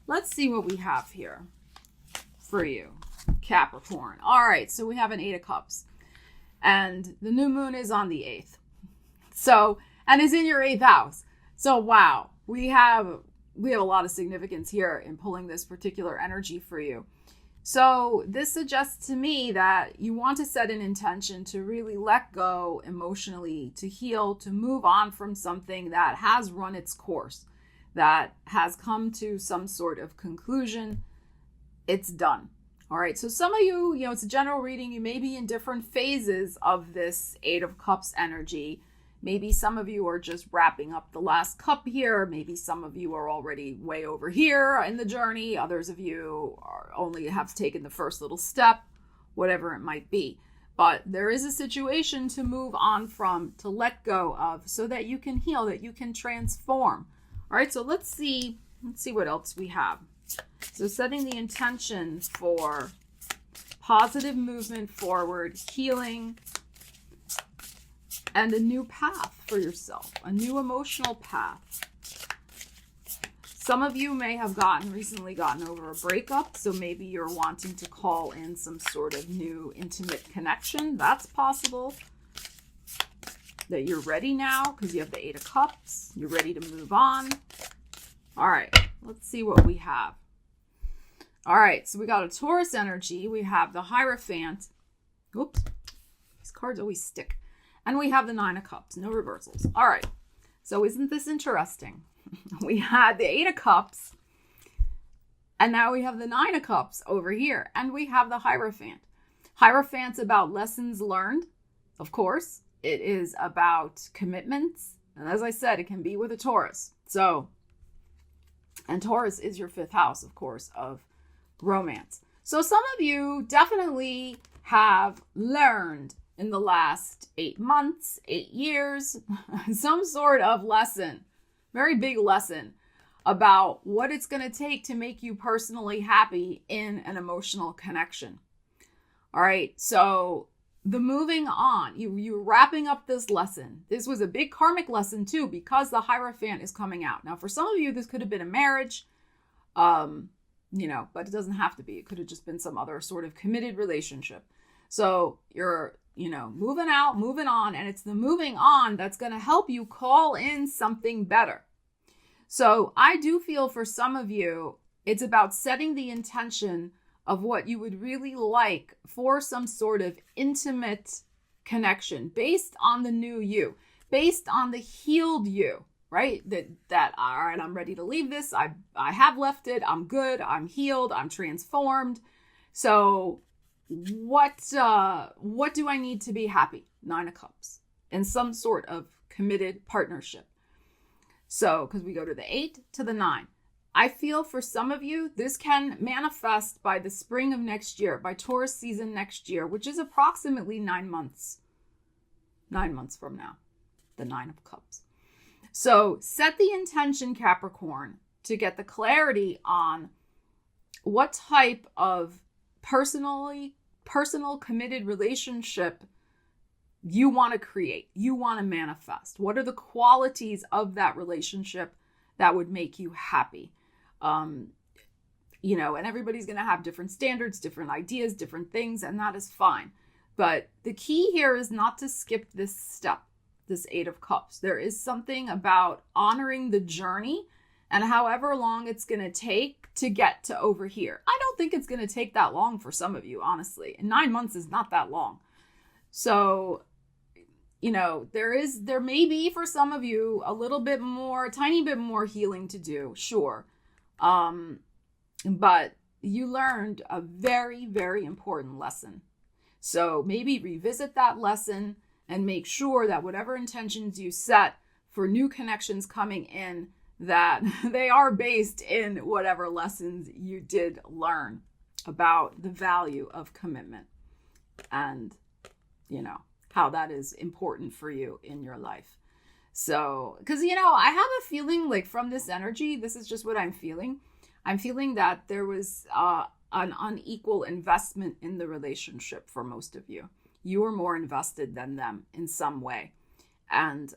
let's see what we have here for you, Capricorn. All right, so we have an 8 of Cups. And the new moon is on the 8th. So, and is in your 8th house. So wow. We have a lot of significance here in pulling this particular energy for you. So this suggests to me that you want to set an intention to really let go emotionally, to heal, to move on from something that has run its course, that has come to some sort of conclusion. It's done. All right. So some of you, it's a general reading. You may be in different phases of this 8 of Cups energy. Maybe some of you are just wrapping up the last cup here. Maybe some of you are already way over here in the journey. Others of you only have taken the first little step, whatever it might be. But there is a situation to move on from, to let go of, so that you can heal, that you can transform. All right, so let's see what else we have. So setting the intention for positive movement forward, healing, and a new path for yourself, a new emotional path. Some of you may have recently gotten over a breakup, so maybe you're wanting to call in some sort of new intimate connection. That's possible. That you're ready now because you have the 8 of Cups. You're ready to move on. All right, let's see what we have. All right, so we got a Taurus energy. We have the Hierophant. Oops, these cards always stick. And we have the Nine of Cups, no reversals. All right, so isn't this interesting? We had the Eight of Cups, and now we have the Nine of Cups over here, and we have the Hierophant. Hierophant's about lessons learned, of course. It is about commitments, and as I said, it can be with a Taurus. So, and Taurus is your 5th house, of course, of romance. So some of you definitely have learned in the last 8 months, 8 years, some sort of lesson, very big lesson about what it's going to take to make you personally happy in an emotional connection. All right, so the moving on, you're wrapping up this lesson. This was a big karmic lesson too, because the Hierophant is coming out. Now, for some of you, this could have been a marriage, but it doesn't have to be. It could have just been some other sort of committed relationship. So you're, moving out, moving on, and it's the moving on that's going to help you call in something better. So I do feel for some of you, it's about setting the intention of what you would really like for some sort of intimate connection based on the new you, based on the healed you. Right? That all right, I'm ready to leave this. I have left it. I'm good. I'm healed. I'm transformed. So what do I need to be happy? Nine of Cups in some sort of committed partnership. So, because we go to the 8 to the 9. I feel for some of you, this can manifest by the spring of next year, by Taurus season next year, which is approximately 9 months. 9 months from now, the 9 of Cups. So set the intention, Capricorn, to get the clarity on what type of personal committed relationship you want to create, you want to manifest. What are the qualities of that relationship that would make you happy? And everybody's going to have different standards, different ideas, different things, and that is fine. But the key here is not to skip this step. This 8 of Cups. There is something about honoring the journey and however long it's going to take to get to over here. I don't think it's going to take that long for some of you, honestly. And 9 months is not that long. So, there may be for some of you a tiny bit more healing to do, sure. But you learned a very, very important lesson. So maybe revisit that lesson and make sure that whatever intentions you set for new connections coming in, that they are based in whatever lessons you did learn about the value of commitment and, how that is important for you in your life. So, because, I have a feeling like from this energy, this is just what I'm feeling. I'm feeling that there was an unequal investment in the relationship for most of you. You are more invested than them in some way. And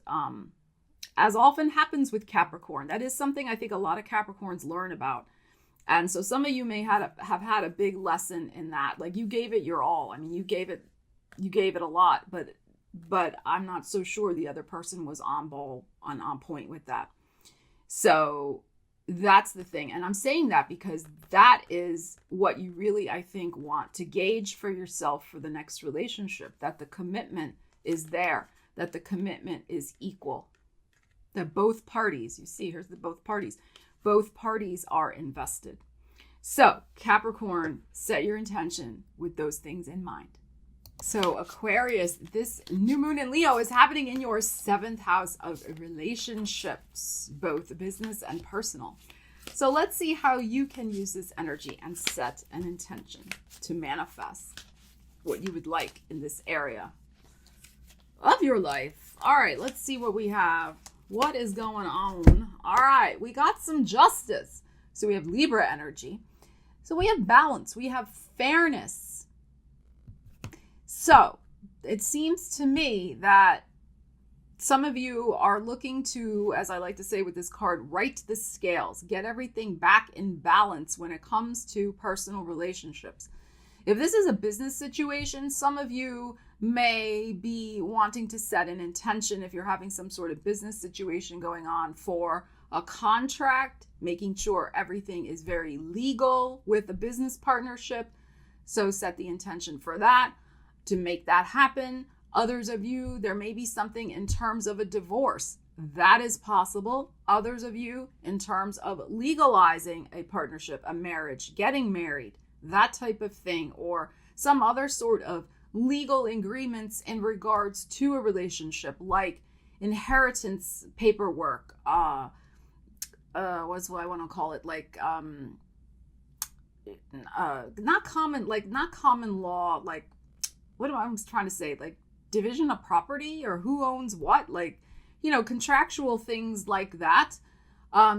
as often happens with Capricorn, that is something I think a lot of Capricorns learn about. And so some of you may have had a big lesson in that. Like you gave it your all. I mean, you gave it a lot, but I'm not so sure the other person was on point with that. So that's the thing. And I'm saying that because that is what you really, I think, want to gauge for yourself for the next relationship, that the commitment is there, that the commitment is equal, that both parties, here's the both parties are invested. So Capricorn, set your intention with those things in mind. So Aquarius, this new moon in Leo is happening in your 7th house of relationships, both business and personal. So let's see how you can use this energy and set an intention to manifest what you would like in this area of your life. All right, let's see what we have. What is going on? All right, we got some justice. So we have Libra energy. So we have balance. We have fairness. So it seems to me that some of you are looking to, as I like to say with this card, right the scales, get everything back in balance when it comes to personal relationships. If this is a business situation, some of you may be wanting to set an intention if you're having some sort of business situation going on for a contract, making sure everything is very legal with a business partnership. So set the intention for that to make that happen. Others of you, there may be something in terms of a divorce. That is possible. Others of you, in terms of legalizing a partnership, a marriage, getting married, that type of thing, or some other sort of legal agreements in regards to a relationship, like inheritance paperwork, what's what I want to call it, like not common law, like what am I trying to say, like division of property or who owns what, like, you know, contractual things like that.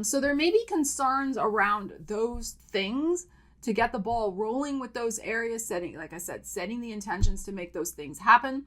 So there may be concerns around those things to get the ball rolling with those areas, setting, like I said, setting the intentions to make those things happen.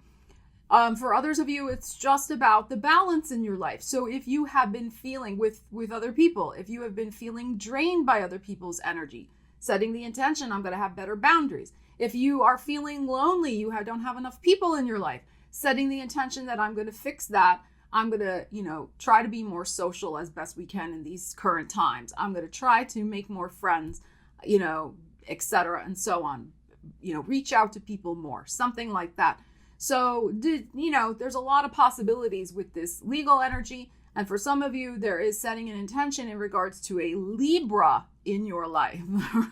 For others of you, it's just about the balance in your life. So if you have been feeling with other people, if you have been feeling drained by other people's energy, setting the intention, I'm going to have better boundaries. If you are feeling lonely, you don't have enough people in your life, setting the intention that I'm going to fix that. I'm going to, you know, try to be more social as best we can in these current times. I'm going to try to make more friends, you know, etc. and so on. You know, reach out to people more, something like that. So, you know, there's a lot of possibilities with this legal energy. And for some of you, there is setting an intention in regards to a Libra in your life,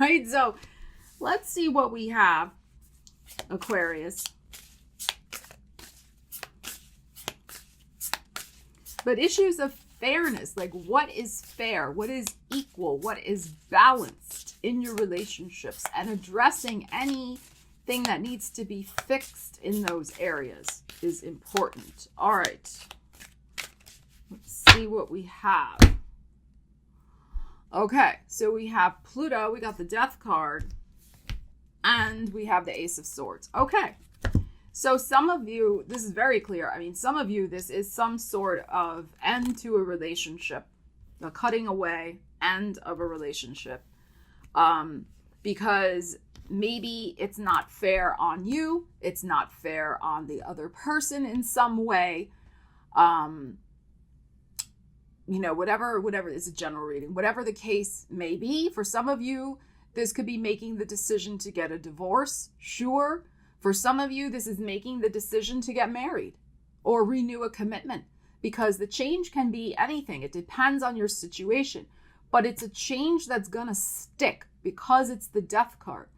right? So let's see what we have, Aquarius. But issues of fairness, like what is fair, what is equal, what is balanced in your relationships, and addressing anything that needs to be fixed in those areas is important. All right, let's see what we have. Okay, so we have Pluto, we got the Death card, and we have the Ace of Swords. Okay. So some of you, this is very clear. I mean, some of you, this is some sort of end to a relationship, the cutting away end of a relationship, because maybe it's not fair on you. It's not fair on the other person in some way. You know, whatever is a general reading, whatever the case may be. For some of you, this could be making the decision to get a divorce. Sure. For some of you, this is making the decision to get married or renew a commitment, because the change can be anything. It depends on your situation, but it's a change that's going to stick because it's the Death card.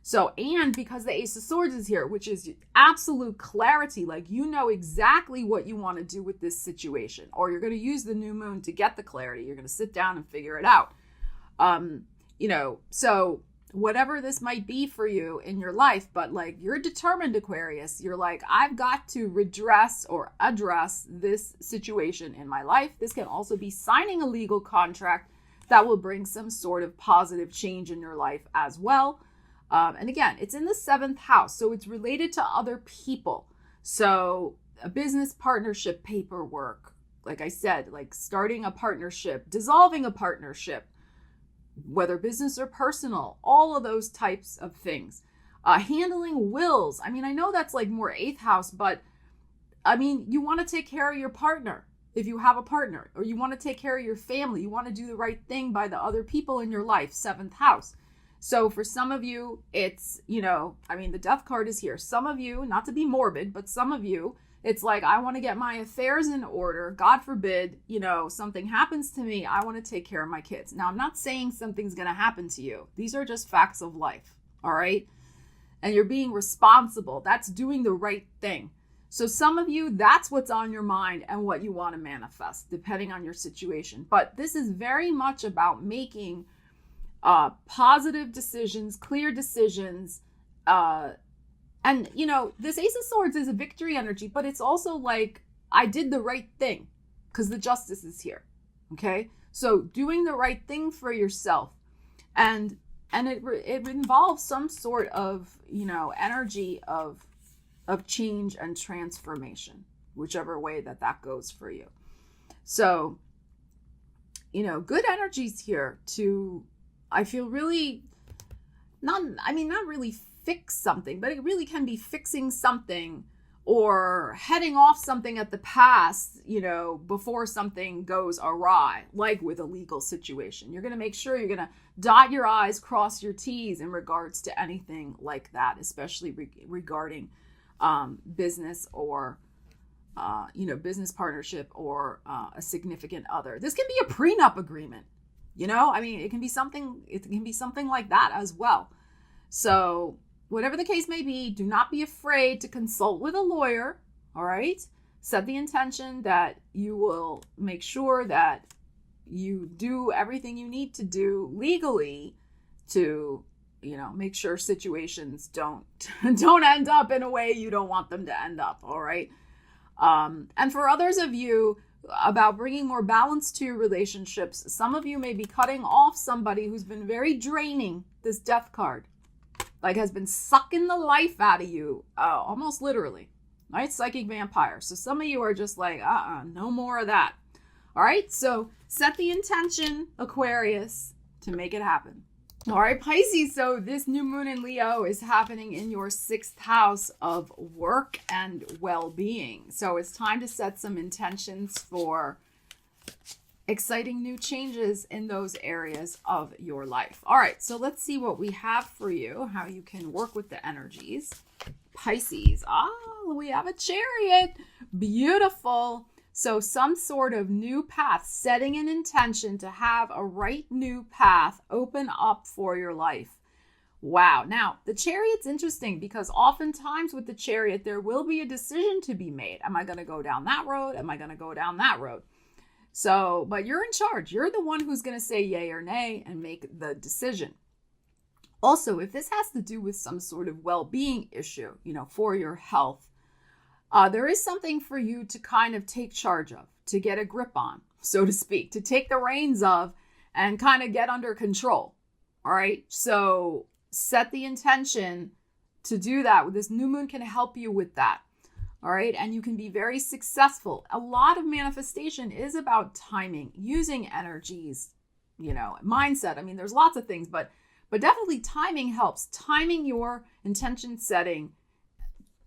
So, and because the Ace of Swords is here, which is absolute clarity, like you know exactly what you want to do with this situation, or you're going to use the new moon to get the clarity. You're going to sit down and figure it out. You know, so whatever this might be for you in your life, but like you're determined, Aquarius. You're like, I've got to redress or address this situation in my life. This can also be signing a legal contract that will bring some sort of positive change in your life as well. And again, it's in the 7th house, so it's related to other people. So a business partnership paperwork, like I said, like starting a partnership, dissolving a partnership, whether business or personal, all of those types of things. Handling wills. I mean, I know that's like more 8th house, but I mean, you want to take care of your partner if you have a partner, or you want to take care of your family. You want to do the right thing by the other people in your life, 7th house. So for some of you, it's, you know, I mean, the Death card is here. Some of you, not to be morbid, but some of you, it's like, I want to get my affairs in order. God forbid, you know, something happens to me. I want to take care of my kids. Now, I'm not saying something's going to happen to you. These are just facts of life. All right. And you're being responsible. That's doing the right thing. So some of you, that's what's on your mind and what you want to manifest, depending on your situation. But this is very much about making positive decisions, clear decisions, and, you know, this Ace of Swords is a victory energy, but it's also like, I did the right thing because the Justice is here. Okay. So doing the right thing for yourself, and it involves some sort of, you know, energy of change and transformation, whichever way that goes for you. So, you know, good energies here to, I feel really not really fix something, but it really can be fixing something or heading off something at the pass, before something goes awry, like with a legal situation. You're going to make sure you're going to dot your I's, cross your T's in regards to anything like that, especially regarding business or, business partnership or a significant other. This can be a prenup agreement. It can be something like that as well. So whatever the case may be, do not be afraid to consult with a lawyer. All right. Set the intention that you will make sure that you do everything you need to do legally to, make sure situations don't end up in a way you don't want them to end up. All right. And for others of you, about bringing more balance to your relationships, some of you may be cutting off somebody who's been very draining. This Death card, like, has been sucking the life out of you, almost literally, right? Psychic vampire. So some of you are just like, no more of that. All right. So set the intention, Aquarius, to make it happen. All right, Pisces. So this new moon in Leo is happening in your 6th house of work and well-being. So it's time to set some intentions for exciting new changes in those areas of your life. All right, so let's see what we have for you, how you can work with the energies. Pisces. We have a Chariot. Beautiful. So some sort of new path, setting an intention to have a right new path open up for your life. Wow. Now, the Chariot's interesting because oftentimes with the Chariot, there will be a decision to be made. Am I going to go down that road? Am I going to go down that road? So, but you're in charge. You're the one who's going to say yay or nay and make the decision. Also, if this has to do with some sort of well-being issue, for your health, there is something for you to kind of take charge of, to get a grip on, so to speak, to take the reins of and kind of get under control. All right. So set the intention to do that. This new moon can help you with that. All right. And you can be very successful. A lot of manifestation is about timing, using energies, mindset. There's lots of things, but definitely timing helps. Timing your intention setting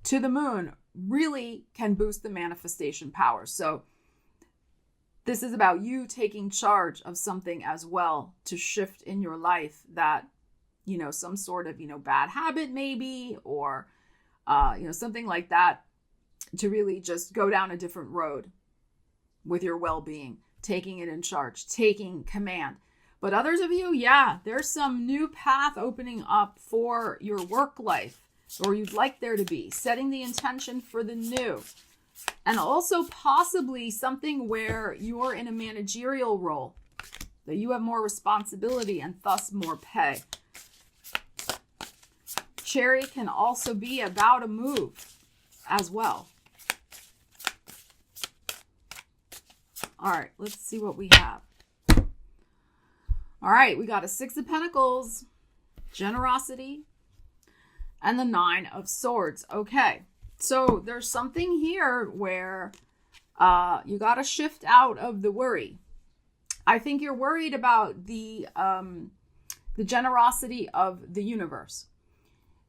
to the moon really can boost the manifestation power. So this is about you taking charge of something as well to shift in your life that, some sort of, bad habit maybe, or, something like that, to really just go down a different road with your well-being, taking it in charge, taking command. But others of you, there's some new path opening up for your work life, or you'd like there to be, setting the intention for the new. And also possibly something where you're in a managerial role, that you have more responsibility and thus more pay. Chariot can also be about a move as well. All right, let's see what we have. All right, we got a 6 of Pentacles, generosity, and the 9 of Swords. Okay, so there's something here where you got to shift out of the worry. I think you're worried about the generosity of the universe.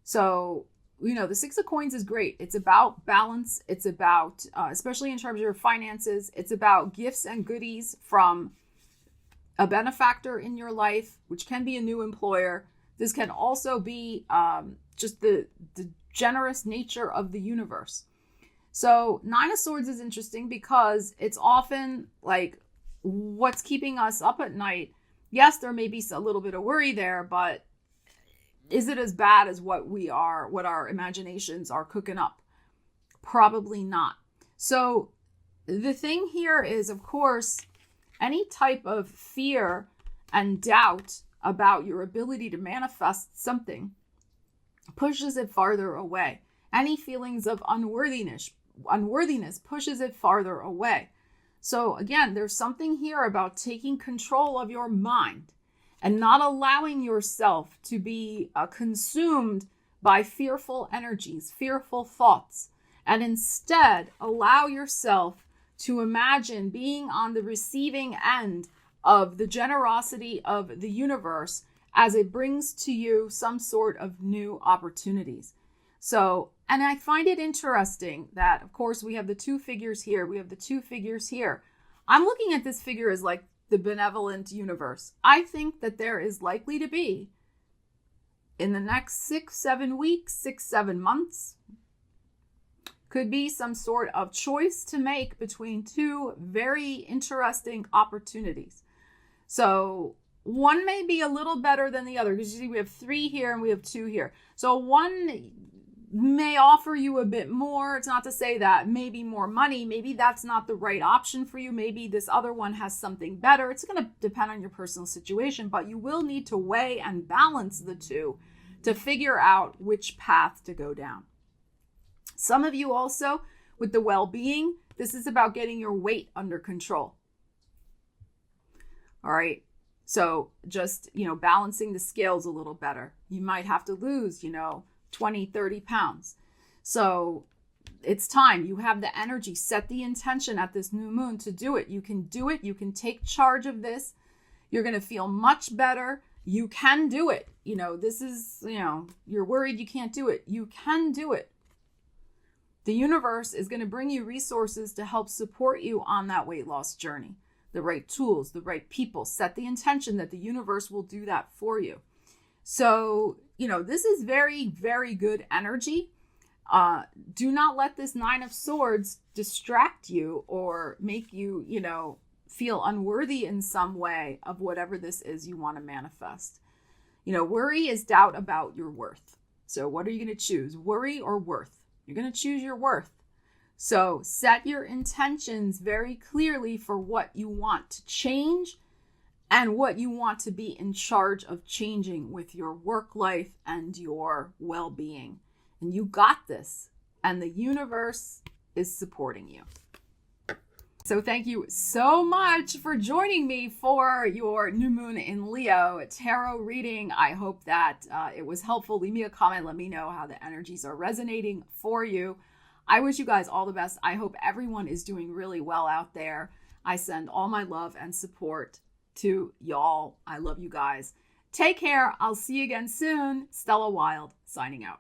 So, the 6 of Coins is great. It's about balance. It's about, especially in terms of your finances, it's about gifts and goodies from a benefactor in your life, which can be a new employer. This can also be just the generous nature of the universe. So 9 of Swords is interesting because it's often like what's keeping us up at night. Yes, there may be a little bit of worry there, but is it as bad as what our imaginations are cooking up? Probably not. So the thing here is, of course, any type of fear and doubt about your ability to manifest something pushes it farther away. Any feelings of unworthiness pushes it farther away. So again, there's something here about taking control of your mind and not allowing yourself to be consumed by fearful energies, fearful thoughts, and instead allow yourself to imagine being on the receiving end of the generosity of the universe as it brings to you some sort of new opportunities. So, and I find it interesting that, of course, we have the two figures here. We have the two figures here. I'm looking at this figure as like the benevolent universe. I think that there is likely to be, in the next 6-7 weeks, 6-7 months, could be some sort of choice to make between two very interesting opportunities. So one may be a little better than the other, because you see we have 3 here and we have 2 here. So one may offer you a bit more. It's not to say that maybe more money, maybe that's not the right option for you. Maybe this other one has something better. It's going to depend on your personal situation, but you will need to weigh and balance the two to figure out which path to go down. Some of you also, with the well-being, this is about getting your weight under control. All right. So just, balancing the scales a little better. You might have to lose, 20, 30 pounds. So it's time. You have the energy. Set the intention at this new moon to do it. You can do it. You can take charge of this. You're going to feel much better. You can do it. This is, you're worried you can't do it. You can do it. The universe is going to bring you resources to help support you on that weight loss journey. The right tools, the right people. Set the intention that the universe will do that for you. So, this is very, very good energy. Do not let this 9 of Swords distract you or make you, feel unworthy in some way of whatever this is you want to manifest. Worry is doubt about your worth. So what are you going to choose? Worry or worth? You're going to choose your worth. So set your intentions very clearly for what you want to change and what you want to be in charge of changing with your work life and your well-being. And you got this. And the universe is supporting you. So thank you so much for joining me for your new moon in Leo tarot reading. I hope that it was helpful. Leave me a comment. Let me know how the energies are resonating for you. I wish you guys all the best. I hope everyone is doing really well out there. I send all my love and support to y'all. I love you guys. Take care. I'll see you again soon. Stella Wilde signing out.